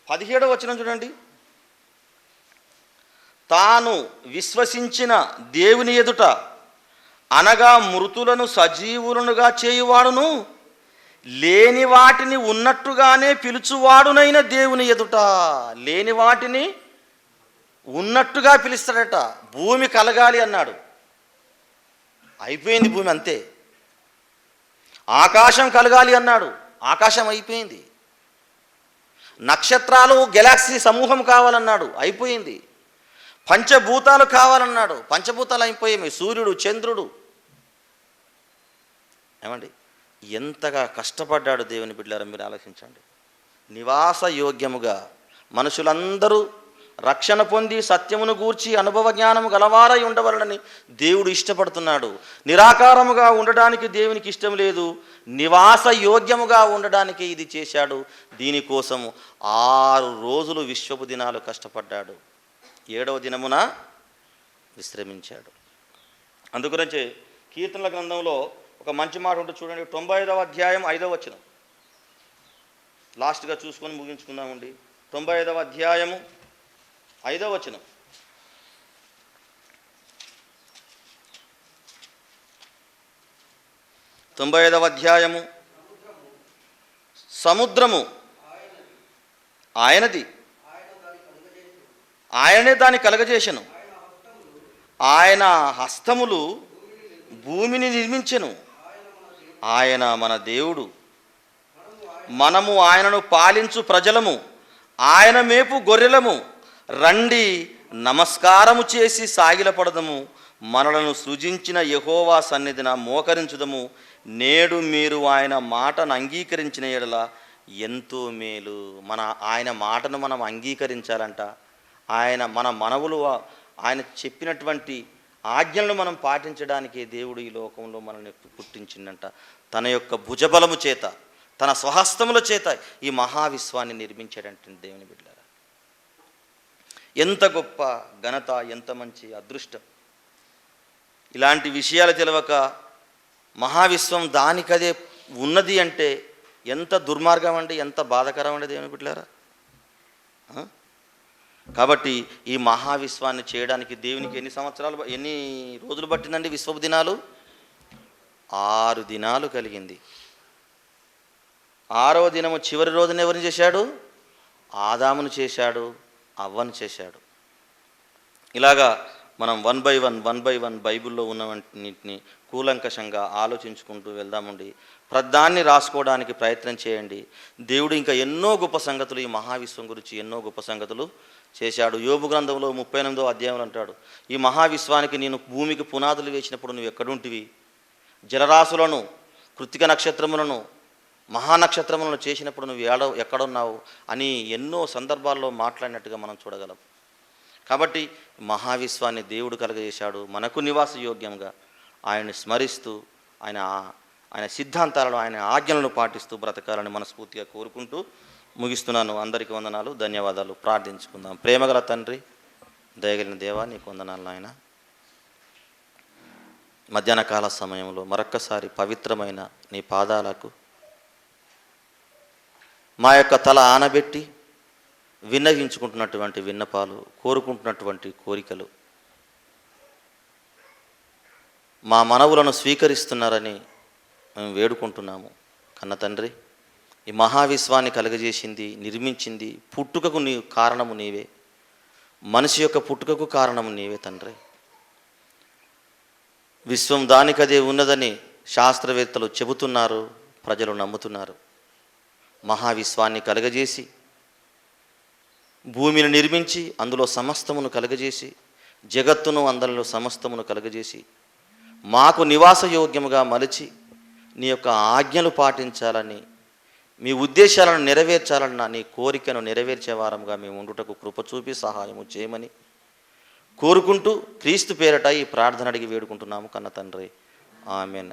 17వ వచనం చూడండి. తాను విశ్వసించిన దేవుని ఎదుట అనగా మృతులను సజీవులనుగా చేయువాడును లేని వాటిని ఉన్నట్టుగానే పిలుచువాడునైన దేవుని ఎదుట. లేని వాటిని ఉన్నట్టుగా పిలుస్తాడట. భూమి కలగాలి అన్నాడు, అయిపోయింది భూమి అంతే. ఆకాశం కలగాలి అన్నాడు, ఆకాశం అయిపోయింది. నక్షత్రాలు గెలాక్సీ సమూహం కావాలన్నాడు, అయిపోయింది. పంచభూతాలు కావాలన్నాడు, పంచభూతాలు అయిపోయాయి. సూర్యుడు, చంద్రుడు. ఏమండి, ఎంతగా కష్టపడ్డాడు దేవుని బిడ్డలారా, మీరు ఆలోచించండి. నివాస యోగ్యముగా మనుషులందరూ రక్షణ పొంది సత్యమును గూర్చి అనుభవ జ్ఞానము గలవారై ఉండవలనని దేవుడు ఇష్టపడుతున్నాడు. నిరాకారముగా ఉండడానికి దేవునికి ఇష్టం లేదు, నివాస యోగ్యముగా ఉండడానికి ఇది చేశాడు. దీనికోసము 6 రోజులు విశ్వపు దినాలు కష్టపడ్డాడు, 7వ దినమున విశ్రమించాడు. అందుగురించి కీర్తనల గ్రంథంలో ఒక మంచి మాట ఉంటుంది చూడండి. 95వ అధ్యాయం 5వ వచనం లాస్ట్గా చూసుకొని ముగించుకుందామండి. 95వ అధ్యాయము 5వ వచనం. సముద్రము ఆయనది, ఆయనే దాన్ని కలగజేసెను. ఆయన హస్తములు భూమిని నిర్మించెను. ఆయన మన దేవుడు, మనము ఆయనను పాలించు ప్రజలము, ఆయన మేపు గొర్రెలము. రండి నమస్కారము చేసి సాగిలపడదము, మనలను సృజించిన యెహోవా సన్నిధిన మోకరించుదము. నేడు మీరు ఆయన మాటను అంగీకరించిన యెడల ఎంతో మేలు. ఆయన మాటను మనం అంగీకరించాలంట. మన మనవులు ఆయన చెప్పినటువంటి ఆజ్ఞలను మనం పాటించడానికి దేవుడు ఈ లోకంలో మనల్ని పుట్టించిందంట. తన యొక్క భుజబలము చేత, తన స్వహస్తముల చేత ఈ మహావిశ్వాన్ని నిర్మించాడంటే దేవుని బిడ్డలారా, ఎంత గొప్ప ఘనత, ఎంత మంచి అదృష్టం. ఇలాంటి విషయాలు తెలవక మహావిశ్వం దానికదే ఉన్నది అంటే ఎంత దుర్మార్గం అండి, ఎంత బాధకరం అండి దేవుని బిడ్డలారా. కాబట్టి ఈ మహావిశ్వాన్ని చేయడానికి దేవునికి ఎన్ని రోజులు పట్టిందండి? విశ్వపు దినాలు 6 దినాలు కలిగింది. 6వ దినము చివరి రోజున ఎవరిని చేశాడు? ఆదామును చేశాడు, అవ్వను చేశాడు. ఇలాగా మనం వన్ బై వన్ బైబిల్లో ఉన్నవన్నింటినీ కూలంకషంగా ఆలోచించుకుంటూ వెళ్దామండి. ప్రధాన్ని రాసుకోవడానికి ప్రయత్నం చేయండి. దేవుడు ఇంకా ఎన్నో గొప్ప సంగతులు, ఈ మహావిశ్వం గురించి ఎన్నో గొప్ప సంగతులు చేశాడు. యోబు గ్రంథంలో 38వ అధ్యాయంలో అంటాడు, ఈ మహావిశ్వానికి నేను భూమికి పునాదులు వేసినప్పుడు నువ్వు ఎక్కడుంటివి? జలరాశులను, కృత్తిక నక్షత్రములను, మహానక్షత్రములను చేసినప్పుడు నువ్వు ఎక్కడున్నావు అని ఎన్నో సందర్భాల్లో మాట్లాడినట్టుగా మనం చూడగలం. కాబట్టి మహావిశ్వాన్ని దేవుడు కలుగజేశాడు. మనకు నివాస యోగ్యంగా ఆయన్ని స్మరిస్తూ ఆయన సిద్ధాంతాలను, ఆయన ఆజ్ఞలను పాటిస్తూ బ్రతకాలని మనస్ఫూర్తిగా కోరుకుంటూ ముగిస్తున్నాను. అందరికీ వందనాలు, ధన్యవాదాలు. ప్రార్థించుకుందాం. ప్రేమగల తండ్రి, దయగలిగిన దేవా, నీకు వందనాలు నాయన. మధ్యాహ్న కాల సమయంలో మరొక్కసారి పవిత్రమైన నీ పాదాలకు మా యొక్క తల ఆనబెట్టి విన్నవించుకుంటున్నటువంటి విన్నపాలు, కోరుకుంటున్నటువంటి కోరికలు మా మనవులను స్వీకరిస్తున్నారని మేము వేడుకుంటున్నాము. కన్న తండ్రి, ఈ మహావిశ్వాన్ని కలుగజేసింది, నిర్మించింది, పుట్టుకకు కారణము నీవే. మనిషి యొక్క పుట్టుకకు కారణము నీవే తండ్రి. విశ్వం దానికదే ఉన్నదని శాస్త్రవేత్తలు చెబుతున్నారు, ప్రజలు నమ్ముతున్నారు. మహావిశ్వాన్ని కలుగజేసి, భూమిని నిర్మించి, అందులో సమస్తమును కలుగజేసి, జగత్తును అందరిలో సమస్తమును కలుగజేసి, మాకు నివాస యోగ్యముగా మలిచి నీ యొక్క ఆజ్ఞలు పాటించాలని, మీ ఉద్దేశాలను నెరవేర్చాలన్న నీ కోరికను నెరవేర్చే వారంగా మేము ఉండుటకు కృప చూపి సహాయము చేయమని కోరుకుంటూ క్రీస్తు పేరట ఈ ప్రార్థన అడిగి వేడుకుంటున్నాము కన్న తండ్రి. ఆమేన్.